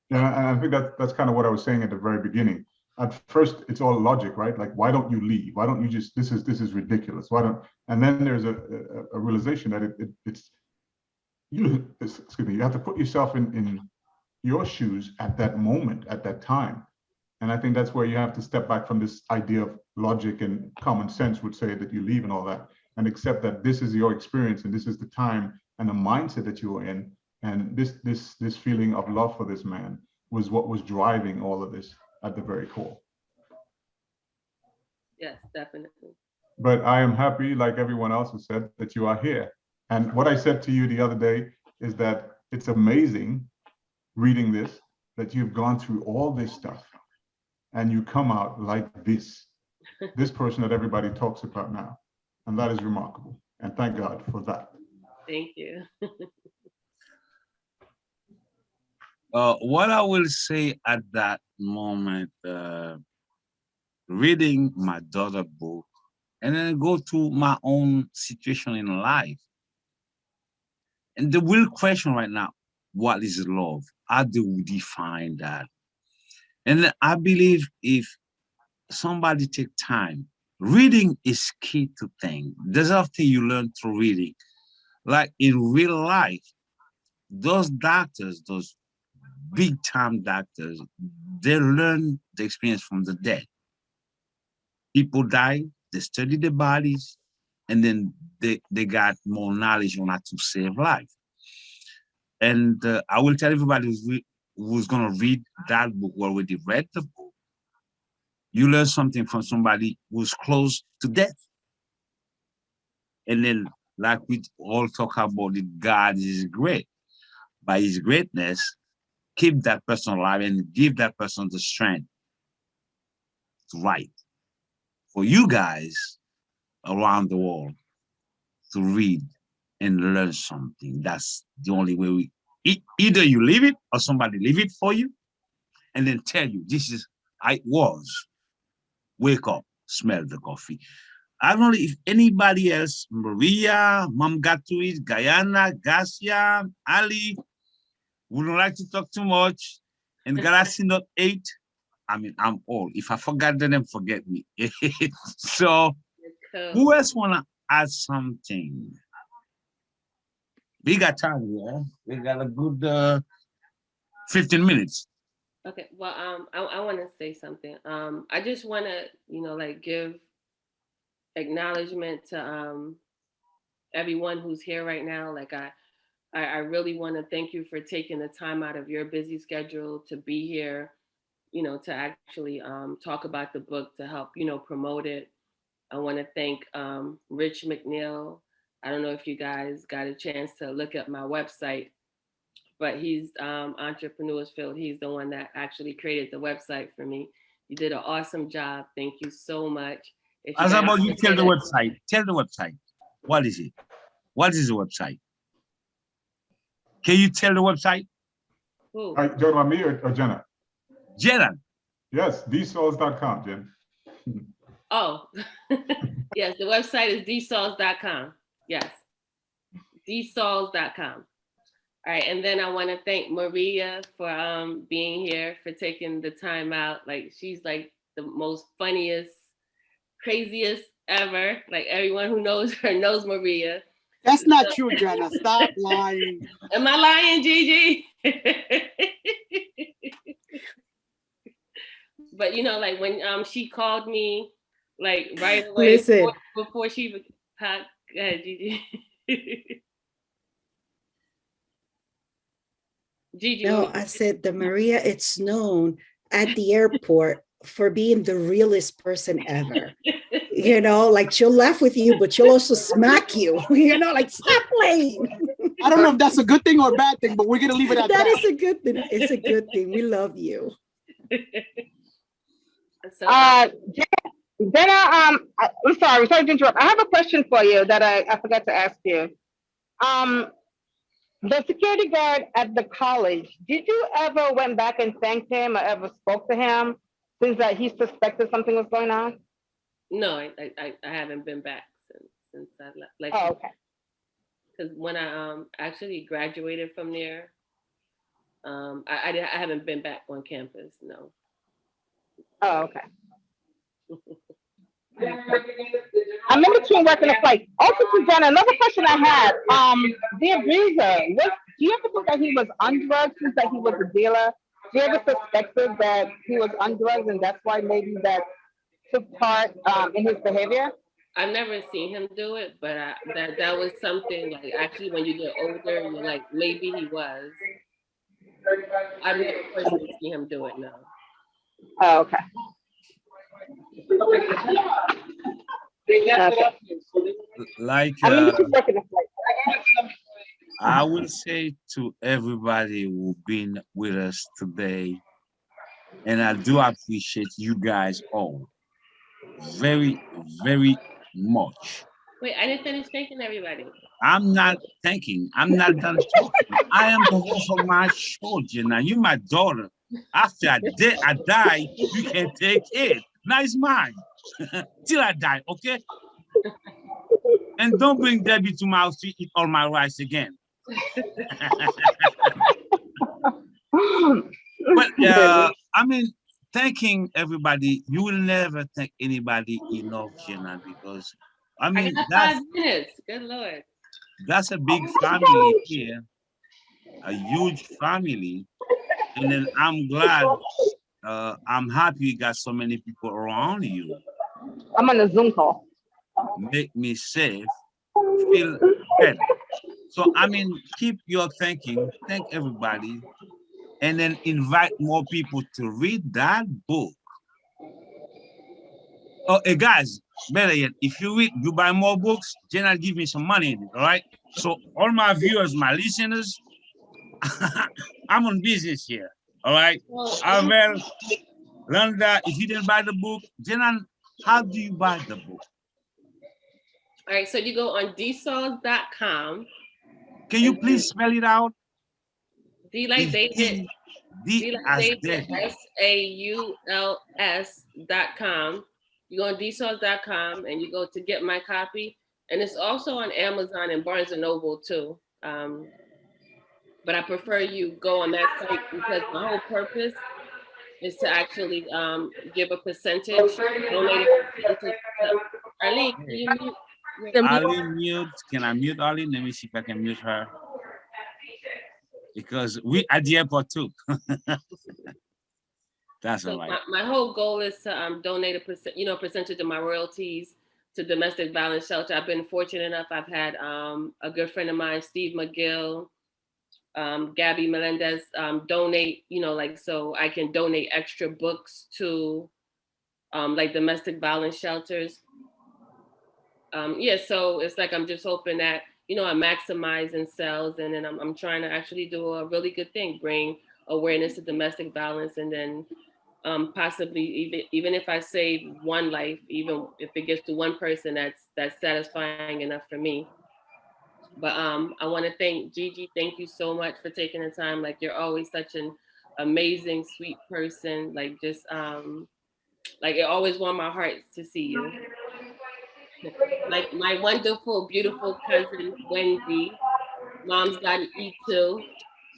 and I think that's kind of what I was saying at the very beginning. At first, it's all logic, right? Like, why don't you leave? Why don't you just? This is ridiculous. Why don't? And then there's a realization that it's excuse me. You have to put yourself in your shoes at that moment, at that time. And I think that's where you have to step back from this idea of logic and common sense would say that you leave and all that, and accept that this is your experience and this is the time and the mindset that you were in. And this feeling of love for this man was what was driving all of this at the very core. Yes, definitely. But I am happy, like everyone else has said, that you are here. And what I said to you the other day is that it's amazing reading this, that you've gone through all this stuff and you come out like this person that everybody talks about now. And that is remarkable. And thank God for that. Thank you. What I will say at that moment, reading my daughter's book, and then go to my own situation in life. And the real question right now, what is love? How do we define that? And then I believe if somebody take time, reading is key to things. There's often you learn through reading. Like in real life, those doctors, those big time doctors, they learn the experience from the dead. People die, they study the bodies, and then they got more knowledge on how to save life. And I will tell everybody who's going to read that book, or already read the book, you learn something from somebody who's close to death. And then, like we all talk about it, God is great. By his greatness, keep that person alive and give that person the strength to write. For you guys around the world to read and learn something. That's the only way either you live it or somebody live it for you and then tell you this is how it was. Wake up, smell the coffee. I don't know if anybody else, Maria, Mom Gatuis, Guyana, Garcia, Ali, wouldn't like to talk too much. And Galaxy Note 8, I mean, I'm old. If I forgot the name, forget me. So, who else want to add something? We got time here. We got a good 15 minutes. Okay, well, I want to say something. I just want to, like give acknowledgement to everyone who's here right now. Like I really want to thank you for taking the time out of your busy schedule to be here, to actually talk about the book, to help, promote it. I want to thank Rich McNeil. I don't know if you guys got a chance to look at my website, but he's Entrepreneurs Field. He's the one that actually created the website for me. You did an awesome job. Thank you so much. As about you tell the website. Tell the website. What is it? What is the website? Can you tell the website? Who? Joe, me or Jenna? Jenna. Yes, dsauls.com, Jen. Oh, yes, the website is dsauls.com. Yes, dsauls.com. All right, and then I want to thank Maria for being here, for taking the time out. Like, she's like the most funniest, craziest ever. Like, everyone who knows her knows Maria. That's not true, Jenna. Stop lying. Am I lying, Gigi? But like when she called me, like right away before she go ahead, Gigi. Gigi. No, I said the Maria, it's known at the airport for being the realest person ever. Like she'll laugh with you, but she'll also smack you. Like stop playing. I don't know if that's a good thing or a bad thing, but we're gonna leave it at that. That is a good thing. It's a good thing. We love you. Jenna, I'm sorry to interrupt. I have a question for you that I forgot to ask you. The security guard at the college, did you ever went back and thanked him or ever spoke to him since that he suspected something was going on? No, I haven't been back since I left. Like, oh, okay. Because when I actually graduated from there, I haven't been back on campus. No. Oh, okay. I'm in between working a flight. Also, to Jenna, another question I had. Dear Breezer, do you ever think that he was on drugs since that he was a dealer? Do you ever suspected that he was on drugs and that's why maybe that took part in his behavior? I've never seen him do it, but that was something like actually when you get older, you're like, maybe he was. I've never personally seen him do it, no. Oh, okay. Like I will say to everybody who's been with us today, and I do appreciate you guys all very, very much. Wait, I didn't finish thanking everybody. I'm not thinking. I'm not done talking. I am the host of my show, Jenna. You my daughter. After I die, you can take it. Now it's mine. Till I die, okay? And don't bring Debbie to my house to eat all my rice again. But I mean, thanking everybody. You will never thank anybody enough, Jenna, because I I mean got that's 5 minutes. Good Lord. that's a big family here, a huge family. And then I'm glad, I'm happy you got so many people around you. I'm on a Zoom call. Make me safe, feel better. So I mean, keep your thinking, thank everybody, and then invite more people to read that book. Oh, hey guys, better yet, if you read, you buy more books, Jenna give me some money in it, all right? So all my viewers, my listeners, I'm on business here, all right? Well, Arvel, Landa, if you didn't buy the book, Jenna, how do you buy the book? all right, so you go on dsauls.com. Can you please spell it out? D like David. D as David. SAULS.com. You go on dsauls.com and you go to get my copy. And it's also on Amazon and Barnes and Noble too. But I prefer you go on that site because my whole purpose is to actually give a percentage, donate a percentage. Arlene, can you mute? Arlene mute. Can I mute Arlene? Let me see if I can mute her. Because we at the airport too. That's So all right. my whole goal is to donate a percentage of my royalties to domestic violence shelter. I've been fortunate enough. I've had a good friend of mine, Steve McGill, Gabby Melendez, donate. So I can donate extra books to like domestic violence shelters. So it's like I'm just hoping that I'm maximizing sales, and then I'm trying to actually do a really good thing, bring awareness to domestic violence, and then possibly even if I save one life, even if it gets to one person, that's satisfying enough for me. But I want to thank Gigi. Thank you so much for taking the time. Like, you're always such an amazing, sweet person. Like, just like, it always warmed my heart to see you. Like my wonderful, beautiful cousin Wendy. Mom's got to eat too.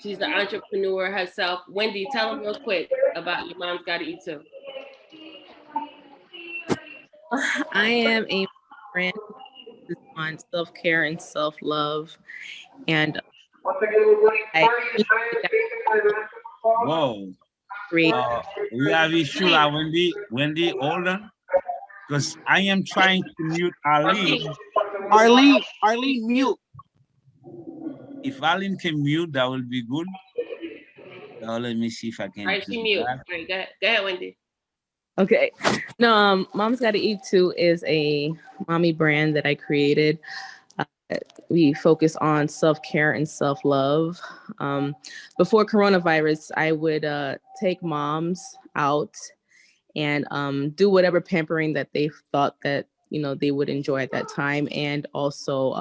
She's an entrepreneur herself. Wendy, tell them real quick about your Mom's got to eat too. I am a brand on self-care and self-love, and Whoa. We have issue, Wendy. Wendy, hold on. Because I am trying to mute Arlene. Arlene, mute. If Arlene can mute, that will be good. Now let me see if I can. All right, she mute. All right, go ahead, Wendy. Okay. No, Mom's Gotta Eat Too is a mommy brand that I created. We focus on self-care and self-love. Before coronavirus, I would take moms out and do whatever pampering that they thought that they would enjoy at that time, and also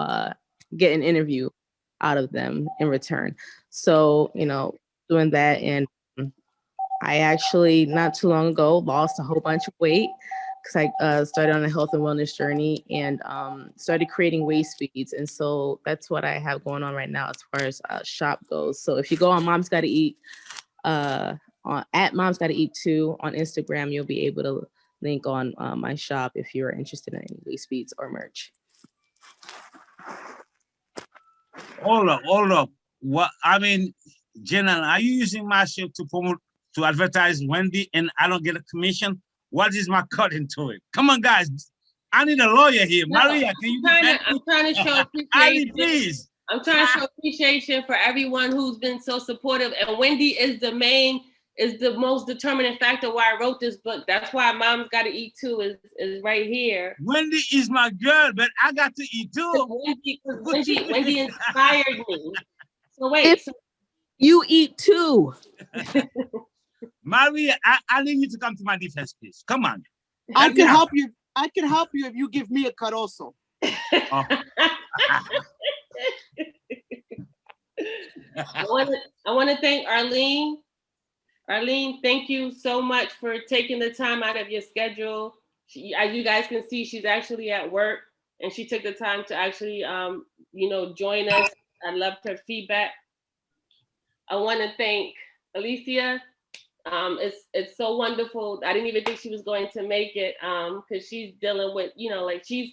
get an interview out of them in return. So doing that, and I actually not too long ago lost a whole bunch of weight because I started on a health and wellness journey and started creating waist feeds, and so that's what I have going on right now as far as shop goes. So if you go on Mom's Gotta Eat, at Mom's Gotta Eat Too on Instagram, you'll be able to link on my shop if you're interested in any waist beads or merch. Hold up. What I mean, Jenna, are you using my shop to advertise Wendy and I don't get a commission? What is my cut into it? Come on, guys. I need a lawyer here. No, Maria, can you? I'm trying to show appreciation. Ali, please. I'm trying to show appreciation for everyone who's been so supportive. And Wendy is the most determining factor why I wrote this book. That's why Mom's Gotta Eat Too is right here. Wendy is my girl, but I got to eat too. Wendy inspired me. So wait. You eat too. Maria, I need you to come to my defense, please. Come on. I can help you. I can help you if you give me a cut also. Oh. I want to thank Arlene. Arlene, thank you so much for taking the time out of your schedule. As you guys can see, she's actually at work, and she took the time to actually, join us. I loved her feedback. I want to thank Alicia. It's so wonderful. I didn't even think she was going to make it because she's dealing with, like she's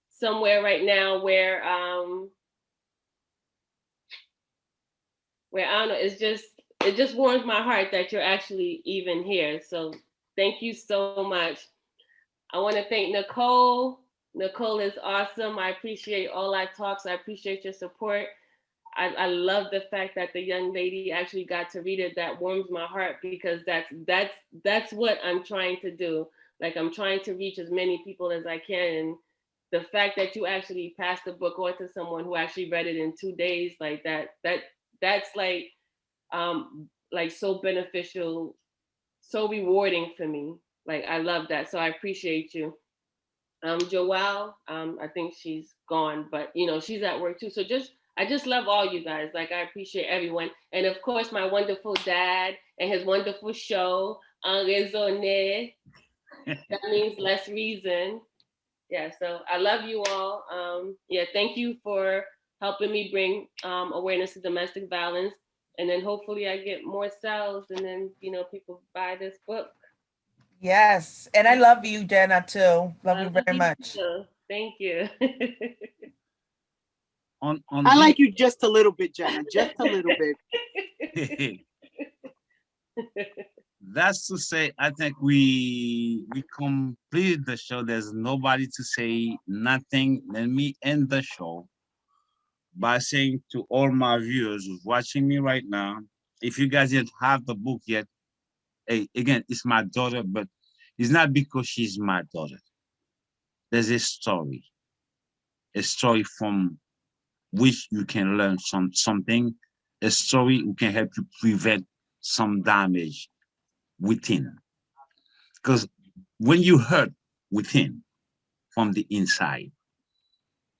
somewhere right now where I don't know, it just warms my heart that you're actually even here. So thank you so much. I want to thank Nicole. Nicole is awesome. I appreciate all our talks. I appreciate your support. I love the fact that the young lady actually got to read it. That warms my heart because that's what I'm trying to do. Like I'm trying to reach as many people as I can. And the fact that you actually passed the book on to someone who actually read it in 2 days, like that's like so beneficial, so rewarding for me. Like I love that. So I appreciate you. Joelle, I think she's gone, but she's at work too. So I just love all you guys. Like I appreciate everyone. And of course my wonderful dad and his wonderful show, Rezone. That means less reason. Yeah, so I love you all. Thank you for helping me bring awareness to domestic violence. And then hopefully I get more sales and then, people buy this book. Yes. And I love you, Jenna, too. Love you very much. Too. Thank you. I like you just a little bit, Jenna, just a little bit. That's to say, I think we completed the show. There's nobody to say nothing. Let me end the show by saying to all my viewers who's watching me right now, if you guys didn't have the book yet, hey, again, it's my daughter, but it's not because she's my daughter. There's a story from which you can learn something, a story who can help you prevent some damage within. Because when you hurt within from the inside,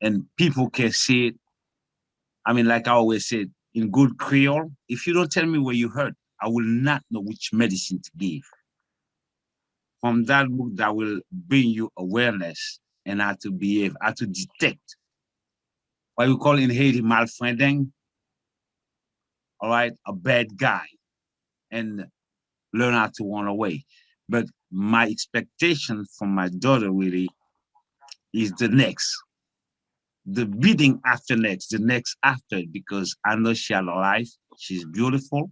and people can see it, I mean, like I always said, in good Creole, if you don't tell me where you hurt, I will not know which medicine to give. From that book, that will bring you awareness and how to behave, how to detect what we call in Haiti malfriending, all right, a bad guy, and learn how to run away. But my expectation from my daughter really is the beating after next, the next after, because I know she had a life. She's beautiful.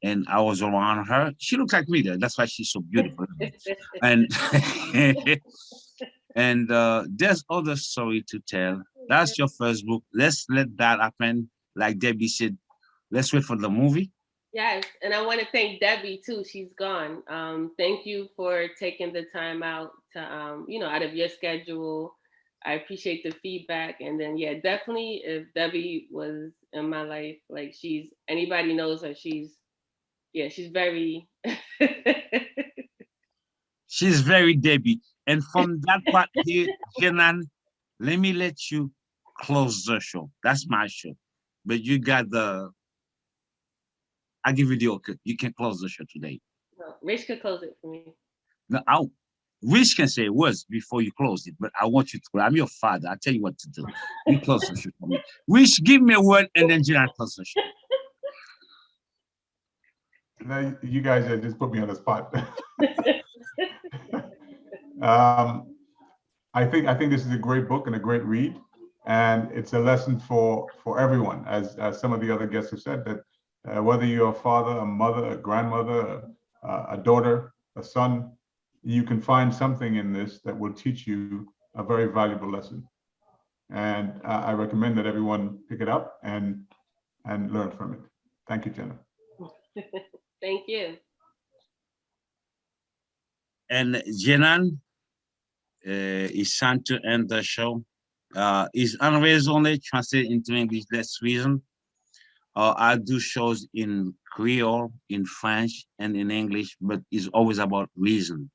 And I was around her. She looks like me, that's why she's so beautiful. And and there's other story to tell. That's your first book. Let's let that happen. Like Debbie said, let's wait for the movie. Yes, and I want to thank Debbie too. She's gone. Thank you for taking the time out to, out of your schedule. I appreciate the feedback. And then, yeah, definitely if Debbie was in my life, like anybody knows her, she's very. She's very Debbie. And from that part here, Kenan, let me let you close the show. That's my show. But you got I'll give you the okay. You can close the show today. No, Rich could close it for me. No, Rich can say words before you close it, but I want you to. I'm your father. I'll tell you what to do. You close the show for me. Rich, give me a word, and then Jinan close the show. Now, you guys just put me on the spot. I think this is a great book and a great read, and it's a lesson for everyone, as some of the other guests have said, that whether you're a father, a mother, a grandmother, a daughter, a son, you can find something in this that will teach you a very valuable lesson. And I recommend that everyone pick it up and learn from it. Thank you, Jenna. Thank you. And Jinan is trying to end the show. Is Rezone translated into English, that's reason. I do shows in Creole, in French, and in English, but it's always about reason.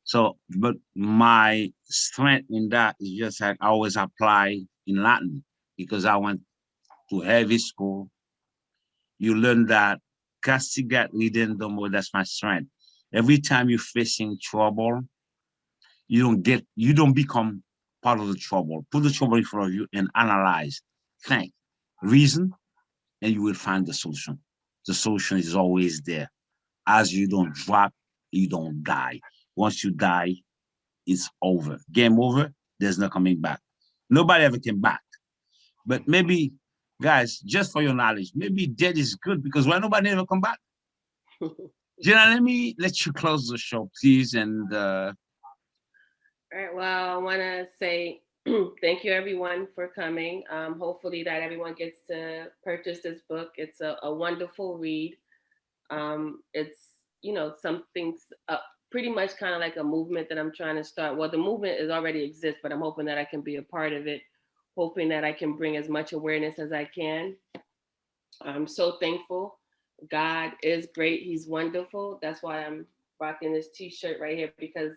So, but my strength in that is just like I always apply in Latin because I went to heavy school. You learn that castigat ridendo, that's my strength. Every time you're facing trouble, you don't become part of the trouble. Put the trouble in front of you and analyze, think, reason, and you will find the solution. The solution is always there. As you don't drop, you don't die. Once you die, it's over. Game over. There's no coming back. Nobody ever came back. But maybe, guys, just for your knowledge, maybe dead is good because why nobody ever come back? Jenna, let you close the show, please. And All right. Well, I want to say thank you, everyone, for coming. Hopefully, that everyone gets to purchase this book. It's a wonderful read. It's something pretty much kind of like a movement that I'm trying to start. Well, the movement is already exists, but I'm hoping that I can be a part of it. Hoping that I can bring as much awareness as I can. I'm so thankful. God is great. He's wonderful. That's why I'm rocking this t-shirt right here, because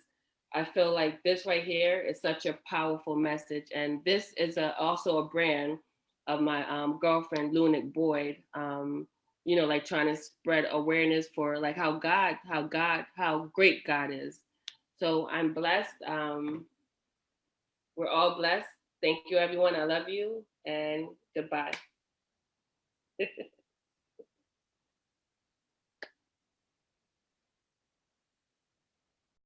I feel like this right here is such a powerful message. And this is also a brand of my girlfriend, Lunac Boyd, like trying to spread awareness for like how great God is. So I'm blessed. We're all blessed. Thank you, everyone. I love you, and goodbye.